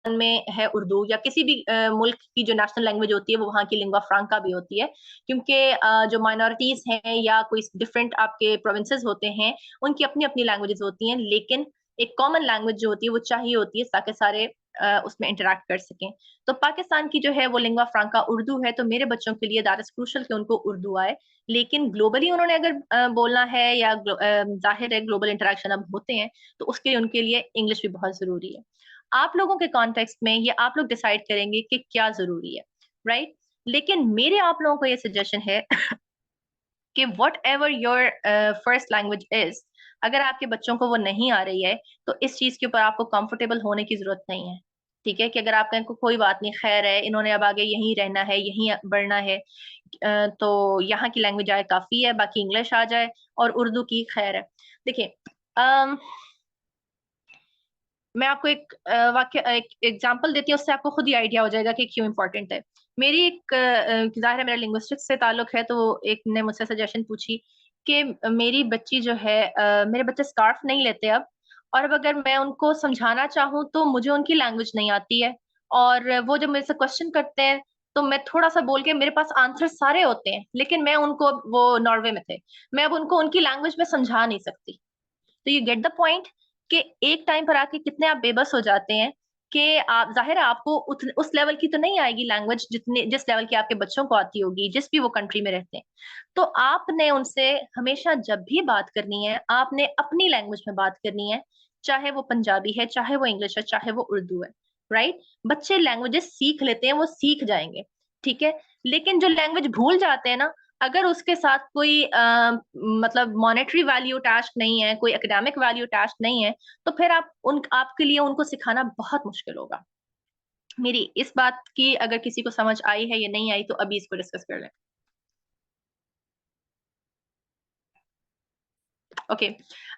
में है उर्दू, या किसी भी मुल्क की जो नेशनल लैंग्वेज होती है वो वहाँ की लिंग्वा फ्रांका भी होती है, क्योंकि जो माइनॉरिटीज हैं या कोई डिफरेंट आपके प्रोविंसेस होते हैं उनकी अपनी अपनी लैंग्वेजेस होती हैं, लेकिन एक कॉमन लैंग्वेज जो होती है वो चाहिए होती है ताकि सारे उसमें इंटरेक्ट कर सकें। तो पाकिस्तान की जो है वो लिंग्वा फ्रांका उर्दू है, तो मेरे बच्चों के लिए दैट इज क्रूशल कि उनको उर्दू आए। लेकिन ग्लोबली उन्होंने अगर बोलना है या जाहिर है ग्लोबल इंटरेक्शन अब होते हैं, तो उसके लिए उनके लिए इंग्लिश भी बहुत जरूरी है। आप लोगों के कॉन्टेक्स्ट में ये आप लोग डिसाइड करेंगे कि क्या जरूरी है, राइट? लेकिन मेरे आप लोगों को ये सजेशन है कि what ever your first language is, अगर आपके बच्चों को वो नहीं आ रही है तो इस चीज के ऊपर आपको कंफर्टेबल होने की जरूरत नहीं है। ठीक है, कि अगर आप कहें को कोई बात नहीं, खैर है, इन्होंने अब आगे यहीं रहना है, यहीं बढ़ना है, तो यहाँ की लैंग्वेज आए काफी है, बाकी इंग्लिश आ जाए और उर्दू की खैर है। देखिए, मैं आपको एक वाक्य एक एग्जांपल देती हूँ, उससे आपको खुद ही आइडिया हो जाएगा कि क्यों इंपॉर्टेंट है। मेरी एक जाहिर है मेरा लिंग्विस्टिक्स से ताल्लुक है, तो एक ने मुझसे सजेशन पूछी कि मेरी बच्ची जो है मेरे बच्चे स्कार्फ नहीं लेते अब, और अब अगर मैं उनको समझाना चाहूँ तो मुझे उनकी लैंग्वेज नहीं आती है, और वो जब मेरे से क्वेश्चन करते हैं तो मैं थोड़ा सा बोल के, मेरे पास आंसर सारे होते हैं लेकिन मैं उनको, वो नॉर्वे में थे, मैं अब उनको उनकी लैंग्वेज में समझा नहीं सकती। तो यू गेट द पॉइंट कि एक टाइम पर आके कितने आप बेबस हो जाते हैं कि आप, जाहिर है आपको उस लेवल की तो नहीं आएगी लैंग्वेज जिस लेवल की आपके बच्चों को आती होगी जिस भी वो कंट्री में रहते हैं। तो आपने उनसे हमेशा जब भी बात करनी है आपने अपनी लैंग्वेज में बात करनी है, चाहे वो पंजाबी है, चाहे वो इंग्लिश है, चाहे वो उर्दू है, राइट? बच्चे लैंग्वेजेस सीख लेते हैं, वो सीख जाएंगे, ठीक है। लेकिन जो लैंग्वेज भूल जाते हैं ना, अगर उसके साथ कोई मतलब मॉनेटरी वैल्यू अटैच नहीं है, कोई एकेडमिक वैल्यू अटैच नहीं है, तो फिर आपके लिए उनको सिखाना बहुत मुश्किल होगा। मेरी इस बात की अगर किसी को समझ आई है या नहीं आई तो अभी इसको डिस्कस कर लें। ओके,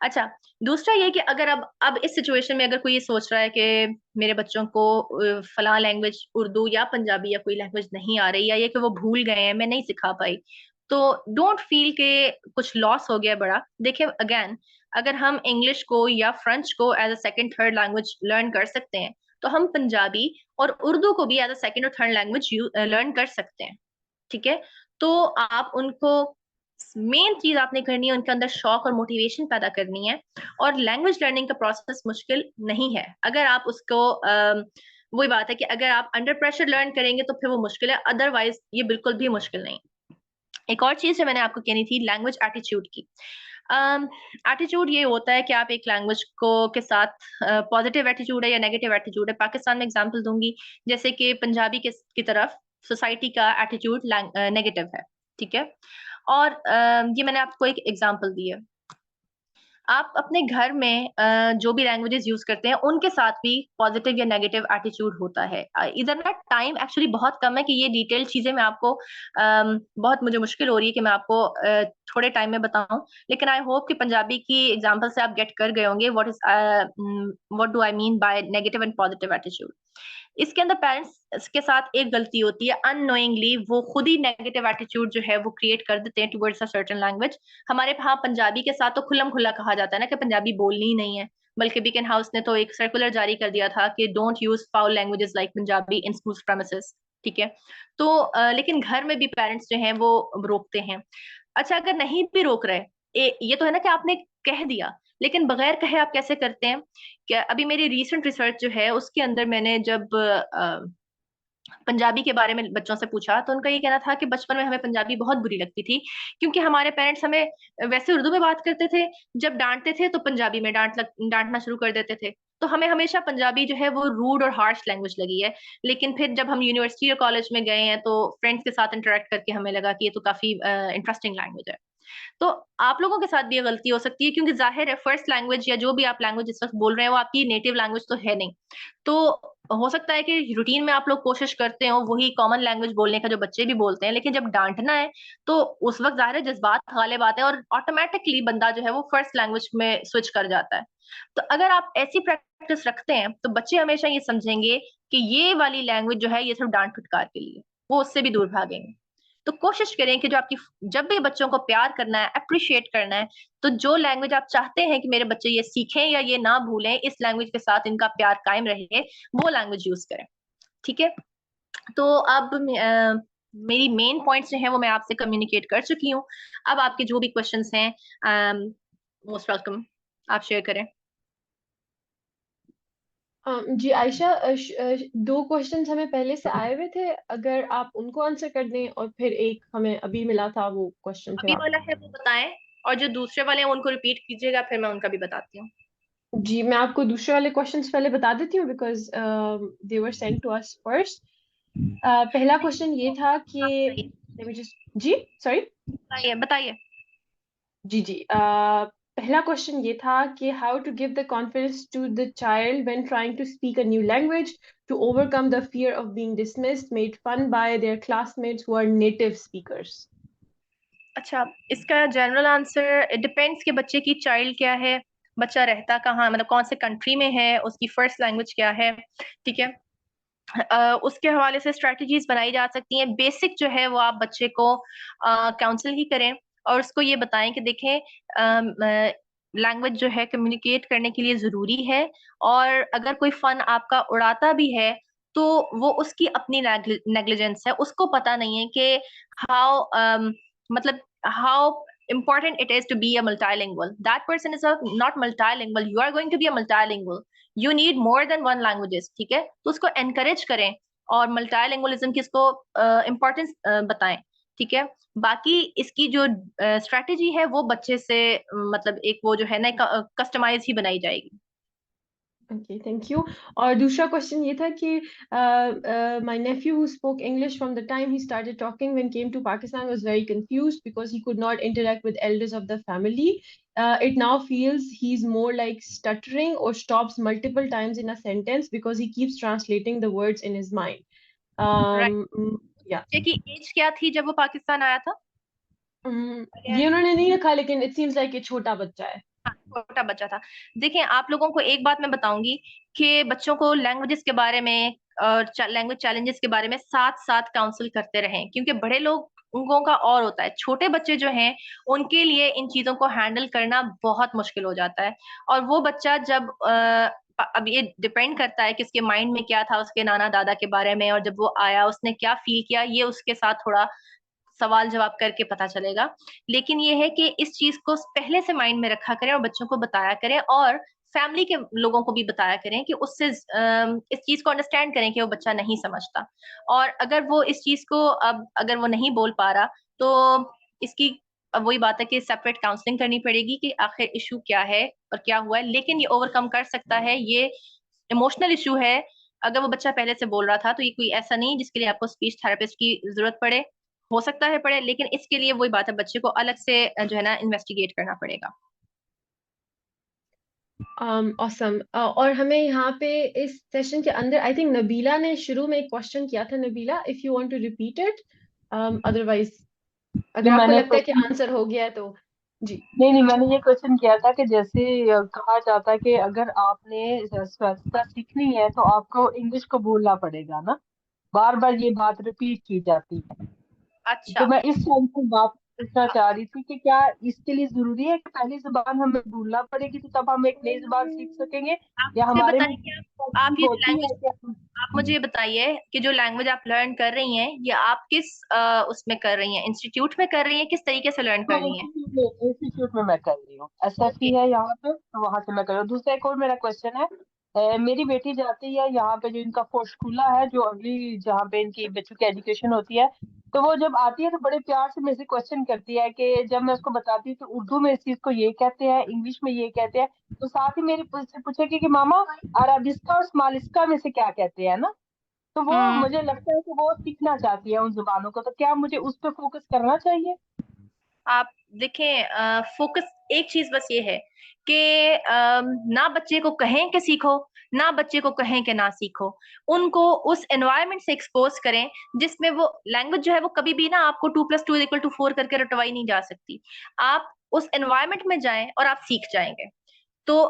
अच्छा, दूसरा ये कि अगर अब इस सिचुएशन में अगर कोई ये सोच रहा है कि मेरे बच्चों को फलां लैंग्वेज उर्दू या पंजाबी या कोई लैंग्वेज नहीं आ रही, या ये कि वो भूल गए हैं, मैं नहीं सिखा पाई, तो डोंट फील के कुछ लॉस हो गया बड़ा। देखिए अगेन, अगर हम इंग्लिश को या फ्रेंच को as a second third language learn कर सकते हैं, तो हम पंजाबी और उर्दू को भी एज अ सेकंड और थर्ड लैंग्वेज लर्न कर सकते हैं, ठीक है। तो आप उनको, मेन चीज आपने करनी है उनके अंदर शौक और मोटिवेशन पैदा करनी है, और लैंग्वेज लर्निंग का प्रोसेस मुश्किल नहीं है अगर आप उसको वही बात है कि अगर आप अंडर प्रेशर लर्न करेंगे तो फिर वो मुश्किल है, अदरवाइज ये बिल्कुल भी मुश्किल नहीं। एक और चीज जो मैंने आपको कहनी थी, लैंग्वेज एटीट्यूड की। एटीट्यूड ये होता है कि आप एक लैंग्वेज को के साथ पॉजिटिव एटीट्यूड है या नेगेटिव एटीट्यूड है। पाकिस्तान में एग्जांपल दूंगी, जैसे कि पंजाबी की तरफ सोसाइटी का एटीट्यूड नेगेटिव है, ठीक है। और ये मैंने आपको एक एग्जांपल दी है। आप अपने घर में जो भी लैंग्वेजेस यूज करते हैं उनके साथ भी पॉजिटिव या नेगेटिव एटीट्यूड होता है। इधर ना टाइम एक्चुअली बहुत कम है कि ये डिटेल चीजें मैं आपको बहुत मुझे मुश्किल हो रही है कि मैं आपको थोड़े टाइम में बताऊं, लेकिन आई होप कि पंजाबी की एग्जांपल से आप गेट कर गए होंगे what do I mean by negative and positive attitude. इसके अंदर पेरेंट्स के साथ एक गलती होती है, अननोइंगली वो खुद ही नेगेटिव एटीट्यूड जो है वो क्रिएट कर देते हैं टुवर्ड्स अ सर्टेन लैंग्वेज। हमारे यहाँ पंजाबी के साथ तो खुल्लम खुल्ला कहा जाता है ना कि पंजाबी बोलनी ही नहीं है, बल्कि बीकन हाउस ने तो एक सर्कुलर जारी कर दिया था कि don't use foul languages like Punjabi in school premises, ठीक है। तो लेकिन घर में भी पेरेंट्स जो हैं वो रोकते हैं। अच्छा, अगर नहीं भी रोक रहे, ये तो है ना कि आपने कह दिया, लेकिन बगैर कहे आप कैसे करते हैं? क्या अभी मेरी रीसेंट रिसर्च जो है उसके अंदर मैंने जब पंजाबी के बारे में बच्चों से पूछा तो उनका ये कहना था कि बचपन में हमें पंजाबी बहुत बुरी लगती थी, क्योंकि हमारे पेरेंट्स हमें वैसे उर्दू में बात करते थे, जब डांटते थे तो पंजाबी में डांटना शुरू कर देते थे, तो हमें हमेशा पंजाबी जो है वो रूड और हार्श लैंग्वेज लगी है। लेकिन फिर जब हम यूनिवर्सिटी और कॉलेज में गए हैं तो फ्रेंड्स के साथ इंटरेक्ट करके हमें लगा कि ये तो काफी इंटरेस्टिंग लैंग्वेज है। तो आप लोगों के साथ भी ये गलती हो सकती है, क्योंकि जाहिर है फर्स्ट लैंग्वेज या जो भी आप लैंग्वेज इस वक्त बोल रहे हैं वो आपकी नेटिव लैंग्वेज तो है नहीं। तो हो सकता है कि रूटीन में आप लोग कोशिश करते हो वही कॉमन लैंग्वेज बोलने का जो बच्चे भी बोलते हैं, लेकिन जब डांटना है तो उस वक्त जाहिर है जज्बात गालिब आते हैं और ऑटोमेटिकली बंदा जो है वो फर्स्ट लैंग्वेज में स्विच कर जाता है। तो अगर आप ऐसी प्रैक्टिस रखते हैं तो बच्चे हमेशा ये समझेंगे कि ये वाली लैंग्वेज जो है ये सिर्फ डांट फटकार के लिए, वो उससे भी दूर भागेंगे। तो कोशिश करें कि जो आपकी, जब भी बच्चों को प्यार करना है, अप्रिशिएट करना है, तो जो लैंग्वेज आप चाहते हैं कि मेरे बच्चे ये सीखें या ये ना भूलें, इस लैंग्वेज के साथ इनका प्यार कायम रहे, वो लैंग्वेज यूज करें। ठीक है। तो अब मेरी मेन पॉइंट्स जो हैं वो मैं आपसे कम्युनिकेट कर चुकी हूँ। अब आपके जो भी क्वेश्चंस हैं, मोस्ट वेलकम, आप शेयर करें। जी आयशा, 2 क्वेश्चंस हमें पहले से आए हुए थे, अगर आप उनको आंसर कर दें, और फिर एक हमें अभी मिला था, वो क्वेश्चन फिर अभी आप। वाला है वो बताएं, और जो दूसरे वाले हैं उनको रिपीट कीजिएगा, फिर मैं उनका भी बताती हूँ। जी, मैं आपको दूसरे वाले क्वेश्चंस पहले बता देती हूँ, because they were sent to us first. पहला क्वेश्चन ये था कि, आप बताइए, let me जी, सॉरी। बताइए बताइए। जी जी, पहला क्वेश्चन ये था कि how to give the confidence to the child when trying to speak a new language to overcome the fear of being dismissed, made fun by their classmates who are native speakers. अच्छा, इसका general answer it depends कि बच्चे की child क्या है, बच्चा रहता कहाँ, मतलब कौन से कंट्री में है, उसकी फर्स्ट लैंग्वेज क्या है। ठीक है। उसके हवाले से स्ट्रेटजीज बनाई जा सकती हैं। बेसिक जो है वो आप बच्चे को काउंसिल ही करें और उसको ये बताएं कि देखें, लैंग्वेज जो है कम्युनिकेट करने के लिए जरूरी है, और अगर कोई फन आपका उड़ाता भी है तो वो उसकी अपनी नेग्लिजेंस है, उसको पता नहीं है कि हाउ मतलब how important it is to be a multilingual. That person is not multilingual. You are going to be a multilingual. You need more than one languages. ठीक है, तो उसको encourage करें और multilingualism की इसको importance बताएं। ठीक है। बाकी इसकी जो स्ट्रेटेजी है वो बच्चे से मतलब एक वो जो है ना कस्टमाइज ही बनाई जाएगी। Okay, thank you. और दूसरा क्वेश्चन ये था कि my nephew who spoke English from the time he started talking when came to Pakistan was very confused because he could not interact with elders of the family. It now feels he's more like stuttering or stops multiple times in a sentence because he keeps translating the words in his mind. Right. Yeah. बच्चे की as क्या थी जब वो पाकिस्तान आया था? ये उन्होंने नहीं रखा, लेकिन इट सीम्स लाइक ये छोटा बच्चा है. हाँ, छोटा बच्चा था। देखिए, आप लोगों को एक बात मैं बताऊंगी कि बच्चों को लैंग्वेजेस के बारे में और लैंग्वेज चैलेंजेस के बारे में साथ साथ काउंसिल करते रहें, क्योंकि बड़े लोगों का और होता है, छोटे बच्चे जो हैं उनके लिए इन चीजों को हैंडल करना बहुत मुश्किल हो जाता है। और वो बच्चा जब अब ये डिपेंड करता है कि उसके माइंड में क्या था उसके नाना दादा के बारे में, और जब वो आया उसने क्या फील किया, ये उसके साथ थोड़ा सवाल जवाब करके पता चलेगा। लेकिन ये है कि इस चीज को पहले से माइंड में रखा करें और बच्चों को बताया करें, और फैमिली के लोगों को भी बताया करें कि उससे इस चीज को अंडरस्टैंड करें कि वो बच्चा नहीं समझता। और अगर वो इस चीज को अब अगर वो नहीं बोल पा रहा तो इसकी अब वही बात है कि सेपरेट काउंसलिंग करनी पड़ेगी कि आखिर इशू क्या है और क्या हुआ है। लेकिन ये ओवरकम कर सकता है, ये इमोशनल इशू है। अगर वो बच्चा पहले से बोल रहा था तो ये कोई ऐसा नहीं जिसके लिए आपको स्पीच थेरेपिस्ट की जरूरत पड़े, हो सकता है पड़े, लेकिन इसके लिए वही बात है, बच्चे को अलग से जो है ना इन्वेस्टिगेट करना पड़ेगा। Awesome. और हमें यहाँ पे इस सेशन के अंदर आई थिंक नबीला ने शुरू में एक क्वेश्चन किया था. Nabila, if you want to repeat it, otherwise अगर जो आपको मैंने लगता है कि आंसर हो गया है तो. जी. नहीं, मैंने ये क्वेश्चन किया था कि जैसे कहा जाता है कि अगर आपने स्वच्छता सीखनी है तो आपको इंग्लिश को बोलना पड़ेगा ना, बार बार ये बात रिपीट की जाती है। तो अच्छा, मैं इस सेंस में बात पूछना चाह रही थी कि क्या इसके लिए जरूरी है कि पहली जुबान हमें भूलना पड़ेगी तो तब हम एक नई जुबान सीख सकेंगे, आप या मुझे हमारे में बताइए कि आप ये जो होती लैंग्वेज, है कि हम। आप मुझे ये बताइए कि जो लैंग्वेज आप लर्न कर रही हैं ये आप किस उसमें कर रही हैं, इंस्टीट्यूट में कर रही हैं, किस तरीके से लर्न कर हाँ, रही हैं? इंस्टीट्यूट में मैं कर रही हूँ, ओके। एसएफई है यहाँ पे, तो वहां से मैं कर रही हूँ। दूसरा एक और मेरा क्वेश्चन है, मेरी बेटी जाती है यहाँ पे जो इनका फोर्शकुला है, जो अगली जहाँ पे इनकी बच्चों की एजुकेशन होती है, तो वो जब आती है तो बड़े प्यार से मेरे से क्वेश्चन करती है कि जब मैं उसको बताती हूँ कि उर्दू में इस चीज को ये कहते हैं, इंग्लिश में ये कहते हैं, तो साथ ही मेरी से पूछेगी कि मामा अरबिस्का और स्मालिस्का में से क्या कहते हैं ना। तो वो मुझे लगता है कि वो सीखना चाहती है उन जुबानों को, तो क्या मुझे उस पर फोकस करना चाहिए? आप देखें, फोकस एक चीज बस ये है कि ना बच्चे को कहें कि सीखो, ना बच्चे को कहें कि ना सीखो। उनको उस एनवायरनमेंट से एक्सपोज करें जिसमें वो लैंग्वेज जो है वो कभी भी ना आपको 2+2=4 करके रटवाई नहीं जा सकती। आप उस एनवायरनमेंट में जाएं और आप सीख जाएंगे। तो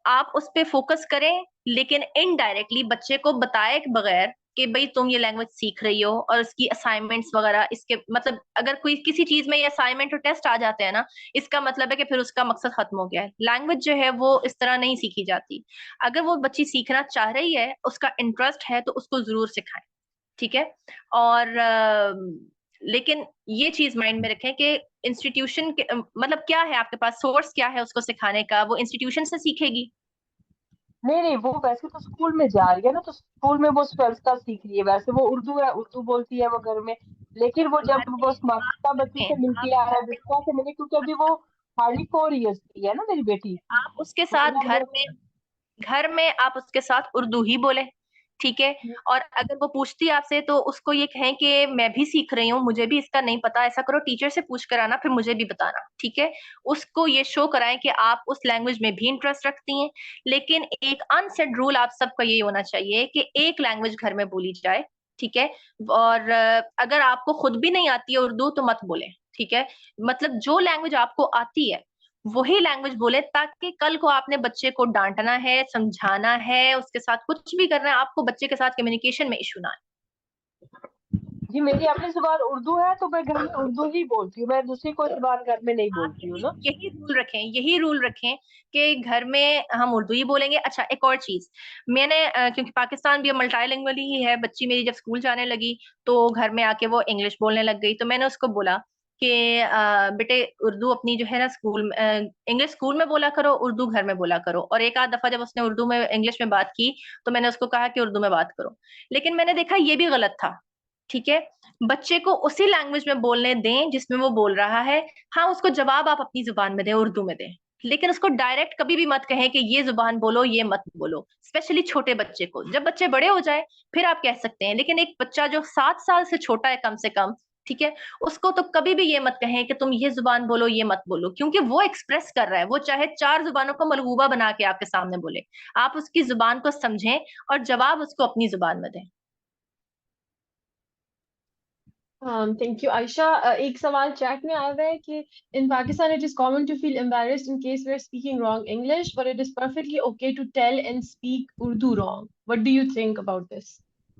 आप उस पे फोकस करें, लेकिन इनडायरेक्टली बच्चे को बताए बगैर कि भाई तुम ये लैंग्वेज सीख रही हो, और उसकी असाइनमेंट्स वगैरह, इसके मतलब अगर कोई किसी चीज में ये असाइनमेंट और टेस्ट आ जाते हैं ना, इसका मतलब है कि फिर उसका मकसद खत्म हो गया है। लैंग्वेज जो है वो इस तरह नहीं सीखी जाती। अगर वो बच्ची सीखना चाह रही है, उसका इंटरेस्ट है, तो उसको जरूर सिखाएं। ठीक है। और लेकिन ये चीज माइंड में रखें कि इंस्टीट्यूशन के मतलब क्या है, आपके पास सोर्स क्या है उसको सिखाने का, वो इंस्टीट्यूशन से सीखेगी। नहीं नहीं, वो वैसे तो स्कूल में जा रही है ना, तो स्कूल में वो संस्कृत सीख रही है। वैसे वो उर्दू है, उर्दू बोलती है वो घर में। लेकिन वो जब घर वो में माता आप घर बच्चों में से मिलके आ आप रहा घर है, में डिस्कस से मिले, क्योंकि अभी वो हार्डली 4 इयर्स की है ना मेरी बेटी। आप उसके तो साथ जब घर में आप उसके साथ उर्दू ही बोले। ठीक है। और अगर वो पूछती है आपसे, तो उसको ये कहें कि मैं भी सीख रही हूँ, मुझे भी इसका नहीं पता, ऐसा करो टीचर से पूछ कर आना, फिर मुझे भी बताना। ठीक है। उसको ये शो कराएं कि आप उस लैंग्वेज में भी इंटरेस्ट रखती हैं। लेकिन एक अनसेट रूल आप सबका ये होना चाहिए कि एक लैंग्वेज घर में बोली जाए। ठीक है। और अगर आपको खुद भी नहीं आती है उर्दू, तो मत बोले। ठीक है। मतलब जो लैंग्वेज आपको आती है वही लैंग्वेज बोले, ताकि कल को आपने बच्चे को डांटना है, समझाना है, उसके साथ कुछ भी करना है, आपको बच्चे के साथ कम्युनिकेशन में इशू ना आए। जी, मेरी अपनी जुबान उर्दू है, तो मैं घर में उर्दू ही बोलती हूँ। मैं दूसरी कोई जुबान घर में नहीं आप बोलती हूँ यही ना। यही रूल रखें, यही रूल रखें कि घर में हम उर्दू ही बोलेंगे। अच्छा, एक और चीज, मैंने क्योंकि पाकिस्तान भी मल्टीलिंगुअल ही है, बच्ची मेरी जब स्कूल जाने लगी तो घर में आके वो इंग्लिश बोलने लग गई, तो मैंने उसको बोला कि बेटे उर्दू अपनी जो है ना स्कूल इंग्लिश स्कूल में बोला करो, उर्दू घर में बोला करो। और एक आध दफा जब उसने उर्दू में इंग्लिश में बात की, तो मैंने उसको कहा कि उर्दू में बात करो। लेकिन मैंने देखा ये भी गलत था। ठीक है। बच्चे को उसी लैंग्वेज में बोलने दें जिसमें वो बोल रहा है। हाँ, उसको जवाब आप अपनी जुबान में दें, उर्दू में दें। लेकिन उसको डायरेक्ट कभी भी मत कहें कि ये जुबान बोलो, ये मत बोलो। स्पेशली छोटे बच्चे को, जब बच्चे बड़े हो जाए फिर आप कह सकते हैं, लेकिन एक बच्चा जो 7 साल से छोटा है कम से कम, ठीक है, उसको तो कभी भी ये मत कहें कि तुम ये जुबान बोलो, ये मत बोलो, क्योंकि वो एक्सप्रेस कर रहा है, वो चाहे 4 जुबानों को मलगूबा बना के आपके सामने बोले। आप उसकी जुबान को समझें और जवाब उसको अपनी जुबान में दें। Thank you Ayesha. एक सवाल चैट में आया हुआ है कि in Pakistan it is common to feel embarrassed in case we are speaking wrong English, but it is perfectly okay to tell and speak Urdu wrong. What do you think about this?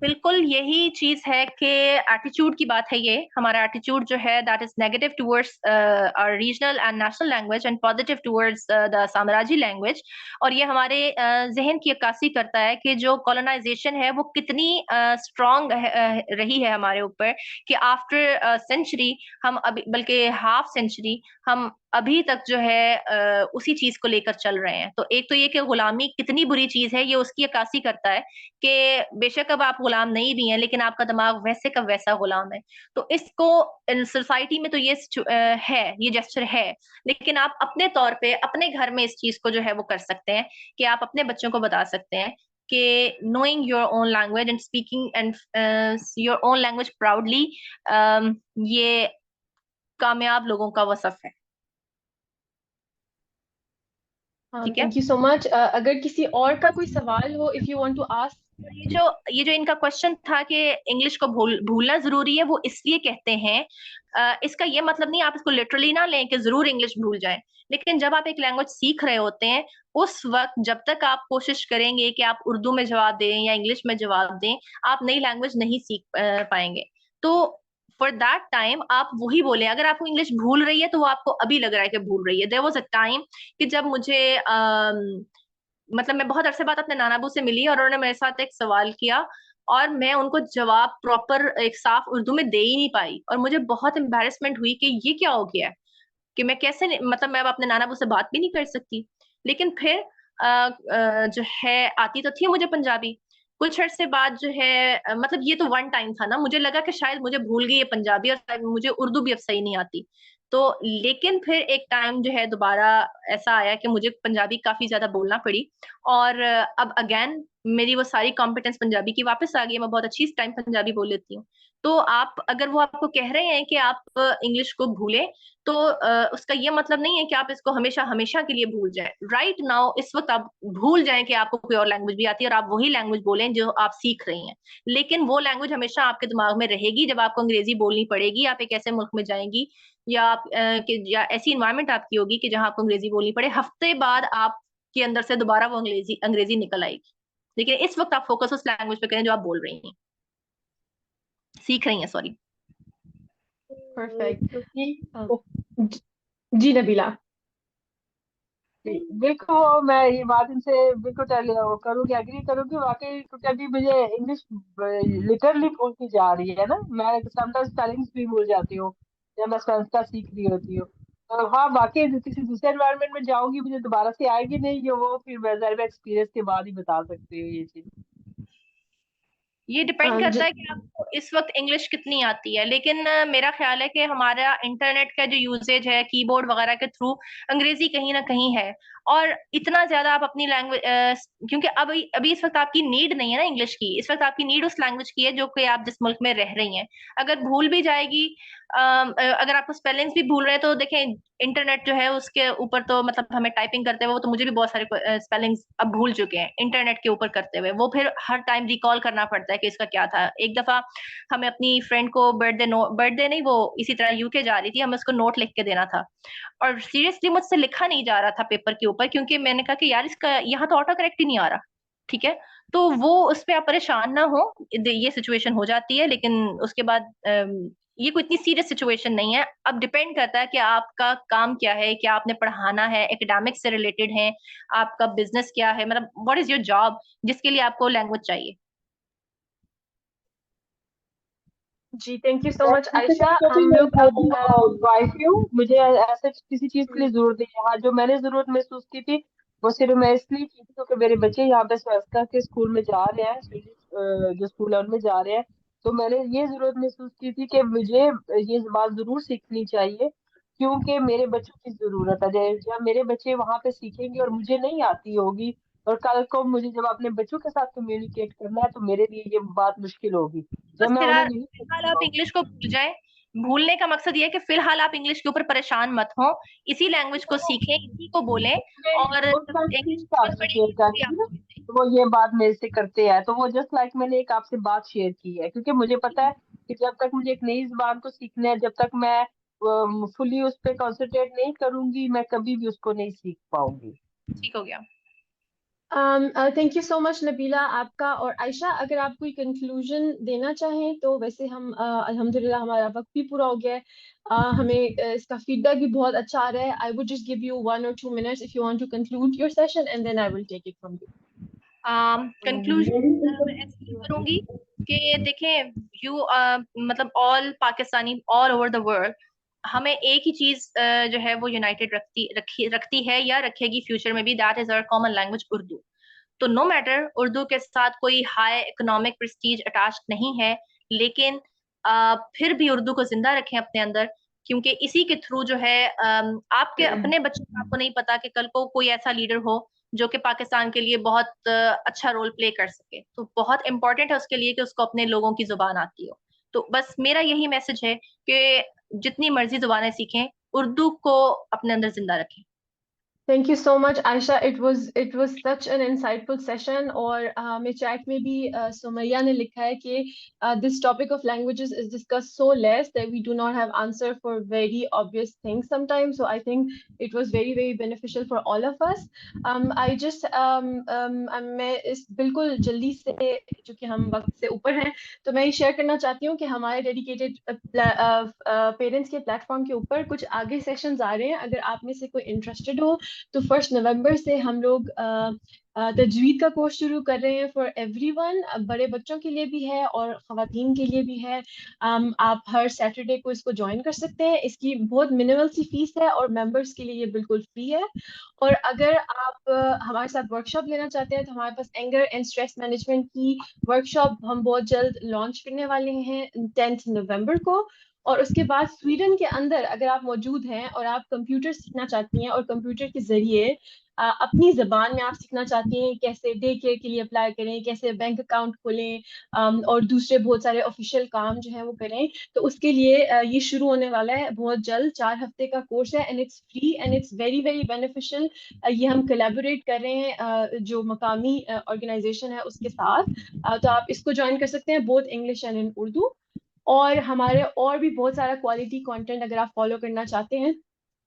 बिल्कुल यही चीज है कि attitude की बात है। ये हमारा एटीट्यूड जो है that is negative towards our regional and national language and positive towards the साम्राज्य लैंग्वेज। और ये हमारे जहन की अक्कासी करता है कि जो कॉलोनाइजेशन है वो कितनी स्ट्रांग रही है हमारे ऊपर, कि आफ्टर सेंचुरी हम अभी, बल्कि हाफ सेंचुरी, हम अभी तक जो है उसी चीज को लेकर चल रहे हैं। तो एक तो ये कि गुलामी कितनी बुरी चीज है, ये उसकी अक्कासी करता है कि बेशक अब आप गुलाम नहीं भी हैं, लेकिन आपका दिमाग वैसे का वैसा गुलाम है। तो इसको सोसाइटी में तो ये है, ये जेस्चर है। लेकिन आप अपने तौर पे अपने घर में इस चीज को जो है वो कर सकते हैं कि आप अपने बच्चों को बता सकते हैं कि knowing your own language and speaking and your own language proudly, ये कामयाब लोगों का वसफ है। ठीक है। Thank you so much. अगर किसी और का कोई सवाल हो, if you want to ask. ये जो इनका क्वेश्चन था कि इंग्लिश को भूलना जरूरी है, वो इसलिए कहते हैं, इसका ये मतलब नहीं, आप इसको लिटरली ना लें कि जरूर इंग्लिश भूल जाएं। लेकिन जब आप एक लैंग्वेज सीख रहे होते हैं, उस वक्त जब तक आप कोशिश करेंगे कि आप उर्दू में जवाब दें या इंग्लिश में जवाब दें, आप नई लैंग्वेज नहीं सीख पाएंगे। तो फॉर दैट टाइम आप वही बोले। अगर आपको इंग्लिश भूल रही है तो वो आपको अभी लग रहा है कि भूल रही है। देयर वाज अ टाइम कि जब मुझे मतलब मैं बहुत अरसे बाद अपने नाना अबू से मिली और उन्होंने मेरे साथ एक सवाल किया, और मैं उनको जवाब प्रॉपर एक साफ उर्दू में दे ही नहीं पाई, और मुझे बहुत एम्बेरसमेंट हुई कि ये क्या हो गया है, कि मैं कैसे मतलब मैं अब अपने नाना अबू से बात भी नहीं कर सकती। लेकिन फिर जो है आती तो थी मुझे पंजाबी। कुछ अरसे बाद जो है मतलब ये तो वन टाइम था ना, मुझे लगा कि शायद मुझे भूल गई है पंजाबी और शायद मुझे उर्दू भी अब सही नहीं आती। तो लेकिन फिर एक टाइम जो है दोबारा ऐसा आया कि मुझे पंजाबी काफी ज्यादा बोलना पड़ी, और अब अगेन मेरी वो सारी कॉम्पिटेंस पंजाबी की वापस आ गई है। मैं बहुत अच्छी इस टाइम पंजाबी बोल लेती हूँ। तो आप अगर वो आपको कह रहे हैं कि आप इंग्लिश को भूलें, तो उसका ये मतलब नहीं है कि आप इसको हमेशा हमेशा के लिए भूल जाएं। राइट नाउ इस वक्त आप भूल जाएं कि आपको कोई और लैंग्वेज भी आती है और आप वही लैंग्वेज बोलें जो आप सीख रही हैं। लेकिन वो लैंग्वेज हमेशा आपके दिमाग में रहेगी जब आपको अंग्रेजी बोलनी पड़ेगी। आप एक ऐसे मुल्क में जाएंगी, या आप या ऐसी इन्वायरमेंट आपकी होगी कि जहां आपको अंग्रेजी बोलनी पड़े, हफ्ते बाद आपके अंदर से दोबारा वो अंग्रेजी अंग्रेजी निकल आएगी। लेकिन इस वक्त आप फोकस उस लैंग्वेज पे करें जो आप बोल रही हैं, सीख रही हैं, सॉरी। परफेक्ट। क्योंकि जी नबीला। देखो, मैं ये बात इनसे बिल्कुल करूँगी, एग्री करूँगी वाकई, क्योंकि अभी मुझे इंग्लिश लिटरली भूलती जा रही है ना। मैं समटाइम्स स्पेलिंग्स भी भूल जाती हूँ जब मैं संस्कृत सीख रही होती हूँ। तो हाँ, वाकई किसी दूसरे एनवायरनमेंट में जाऊंगी, मुझे दोबारा से आएगी नहीं ये, वो फिर मैं ज़ाहिर एक्सपीरियंस के बाद ही बता सकती हूँ ये चीज। ये डिपेंड करता ज- है कि आपको इस वक्त इंग्लिश कितनी आती है। लेकिन मेरा ख्याल है कि हमारा इंटरनेट का जो यूजेज है कीबोर्ड वगैरह के थ्रू, अंग्रेजी कहीं ना कहीं है। और इतना ज्यादा आप अपनी लैंग्वेज, क्योंकि अभी अभी इस वक्त आपकी नीड नहीं है ना इंग्लिश की, इस वक्त आपकी नीड उस लैंग्वेज की है जो कि आप जिस मुल्क में रह रही हैं। अगर भूल भी जाएगी, अगर आपको स्पेलिंग्स भी भूल रहे हैं, तो देखें इंटरनेट जो है उसके ऊपर तो मतलब हमें टाइपिंग करते हुए, वो तो मुझे भी बहुत सारे स्पेलिंग्स अब भूल चुके हैं इंटरनेट के ऊपर करते हुए। वो फिर हर टाइम रिकॉल करना पड़ता है कि इसका क्या था। एक दफा हमें अपनी फ्रेंड को बर्थडे नहीं, वो इसी तरह यूके जा रही थी, हमें उसको नोट लिख के देना था, और सीरियसली मुझसे लिखा नहीं जा रहा था पेपर के ऊपर, क्योंकि मैंने कहा कि यार इसका यहाँ तो ऑटो करेक्ट ही नहीं आ रहा। ठीक है, तो वो उस पर आप परेशान ना हो, ये सिचुएशन हो जाती है। लेकिन उसके बाद ये कोई इतनी सीरियस सिचुएशन नहीं है। अब डिपेंड करता है कि आपका काम क्या है, क्या आपने पढ़ाना है, एकेडमिक्स से रिलेटेड है, आपका बिजनेस क्या है, मतलब व्हाट इज योर जॉब जिसके लिए आपको लैंग्वेज चाहिए। जी थैंक यू सो मच जैसे आयशा। कभी हम मैं लोग अब वाइफ हूँ, मुझे ऐसा किसी चीज के लिए जरूरत नहीं है। हाँ, जो मैंने जरूरत महसूस की थी वो सिर्फ मैं इसलिए की थी क्योंकि मेरे बच्चे यहाँ पे संस्कृत के स्कूल में जा रहे हैं, स्वीडिश जो स्कूल है उनमें जा रहे हैं। तो मैंने ये जरूरत महसूस की थी कि मुझे ये जबान जरूर सीखनी चाहिए, क्योंकि मेरे बच्चों की जरूरत है। जब मेरे बच्चे वहां पे सीखेंगे और मुझे नहीं आती होगी, और कल को मुझे जब अपने बच्चों के साथ कम्युनिकेट करना है, तो मेरे लिए ये बात मुश्किल होगी जब बस मैं उन्हें फिलहाल नहीं फिलहाल सीखूंगा। आप इंग्लिश को भूल जाएं। भूलने का मकसद ये है कि फिलहाल आप इंग्लिश के ऊपर परेशान मत हो, इसी लैंग्वेज को सीखें, इसी को बोलें, और वो जब कंफ्यूज इंग्लिश की जरूरत आपसे शेयर पड़ेगी तभी करेंगे आप ना, भूल जाएं। तो वो ये बात मेरे से करते हैं, तो वो जस्ट लाइक मैंने एक आपसे बात शेयर की है, क्योंकि मुझे पता है कि जब तक मुझे एक नई जुबान को सीखना है, जब तक मैं फुली उस पर कंसंट्रेट नहीं करूंगी, मैं कभी भी उसको नहीं सीख पाऊंगी। ठीक हो गया। Thank you so much Nabila आपका। और आयशा अगर आप कोई कंक्लूजन देना चाहें तो वैसे हम अल्हम्दुलिल्लाह हमारा वक्त भी पूरा हो गया है। हमें इसका फीडबैक भी बहुत अच्छा आ रहा है। I would just give you 1 or 2 minutes if you want to conclude your session and then I will take it from you. Conclusion मैं ऐसे ही करूंगी कि देखें, यू मतलब all Pakistani all over the world, हमें एक ही चीज जो है वो यूनाइटेड रखती है या रखेगी फ्यूचर में भी, that is our common language Urdu. तो नो मैटर, उर्दू के साथ कोई हाई इकोनॉमिक प्रेस्टीज अटैच नहीं है, लेकिन फिर भी उर्दू को जिंदा रखें अपने अंदर, क्योंकि इसी के थ्रू जो है आपके अपने बच्चों को, आपको नहीं पता कि कल को कोई ऐसा लीडर हो जो कि पाकिस्तान के लिए बहुत अच्छा रोल प्ले कर सके। तो बहुत इंपॉर्टेंट है उसके लिए कि उसको अपने लोगों की जुबान आती हो। तो बस मेरा यही मैसेज है कि जितनी मर्जी जुबानें सीखें, उर्दू को अपने अंदर जिंदा रखें। Thank you so much, Aisha. It was such an insightful session. और हमें चैट में भी सुमैया ने लिखा है कि this topic of languages is discussed so less that we do not have answer for very obvious things sometimes. So I think it was very beneficial for all of us. I just मैं इस बिल्कुल जल्दी से, चूंकि हम वक्त से ऊपर हैं, तो मैं ये शेयर करना चाहती हूँ कि हमारे डेडिकेटेड पेरेंट्स के प्लेटफॉर्म के ऊपर कुछ आगे सेशंस आ रहे हैं। अगर आप में से कोई इंटरेस्टेड हो तो 1 नवंबर से हम लोग तजवीद का कोर्स शुरू कर रहे हैं फॉर एवरीवन। बड़े बच्चों के लिए भी है और ख़वातीन के लिए भी है। आप हर सैटरडे को इसको ज्वाइन कर सकते हैं। इसकी बहुत मिनिमल सी फीस है और मेंबर्स के लिए ये बिल्कुल फ्री है। और अगर आप हमारे साथ वर्कशॉप लेना चाहते हैं तो हमारे पास एंगर एंड स्ट्रेस मैनेजमेंट की वर्कशॉप हम बहुत जल्द लॉन्च करने वाले हैं 10th नवंबर को। और उसके बाद स्वीडन के अंदर अगर आप मौजूद हैं और आप कंप्यूटर सीखना चाहती हैं और कंप्यूटर के जरिए अपनी जबान में आप सीखना चाहती हैं कैसे डे केयर के लिए अप्लाई करें, कैसे बैंक अकाउंट खोलें, और दूसरे बहुत सारे ऑफिशियल काम जो है वो करें, तो उसके लिए ये शुरू होने वाला है बहुत जल्द। 4 हफ्ते का कोर्स है and it's free and it's very very beneficial. ये हम कोलैबोरेट कर रहे हैं जो मकामी ऑर्गेनाइजेशन है उसके साथ। तो आप इसको ज्वाइन कर सकते हैं both English and in Urdu. और हमारे और भी बहुत सारा क्वालिटी कंटेंट अगर आप फॉलो करना चाहते हैं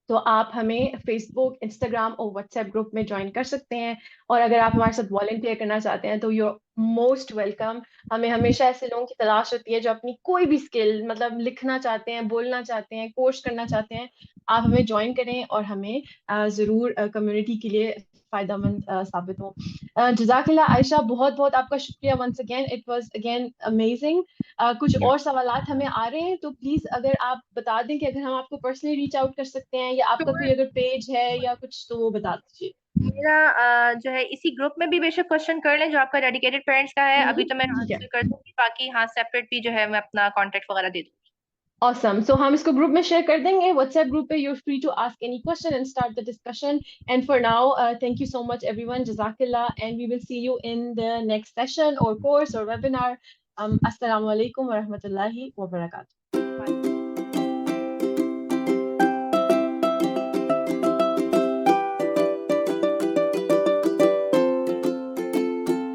तो आप हमें फेसबुक, इंस्टाग्राम और व्हाट्सएप ग्रुप में ज्वाइन कर सकते हैं। और अगर आप हमारे साथ वॉलंटियर करना चाहते हैं तो यू मोस्ट वेलकम। हमें हमेशा ऐसे लोगों की तलाश होती है जो अपनी कोई भी स्किल, मतलब लिखना चाहते हैं, बोलना चाहते हैं, कोर्स करना चाहते हैं। आप हमें ज्वाइन करें और हमें ज़रूर कम्युनिटी के लिए फायदेमंद साबित हो। जज़ाकिल्लाह आयशा, बहुत बहुत आपका शुक्रिया once again, it was again amazing. कुछ और सवालात हमें आ रहे हैं तो प्लीज अगर आप बता दें कि अगर हम आपको पर्सनली रीच आउट कर सकते हैं या आपका कोई अगर पेज है या कुछ, तो वो बता दीजिए। मेरा जो है इसी ग्रुप में भी बेशक क्वेश्चन कर लें जो आपका डेडिकेटेड पेरेंट्स का है, अभी तो मैं ठीक है। आंसर कर दूंगी, बाकी हाँ सेपरेट भी जो है मैं अपना कॉन्टेक्ट वगैरह दे दूंगी। Awesome. So हम इसको ग्रुप में शेयर कर देंगे, व्हाट्सएप ग्रुप पे। You're free to ask any question and start the discussion. And for now, thank you so much everyone. Jazakallah, and we will see you in the next session or course or webinar. Assalamu alaikum wa rahmatullahi wa barakatuh.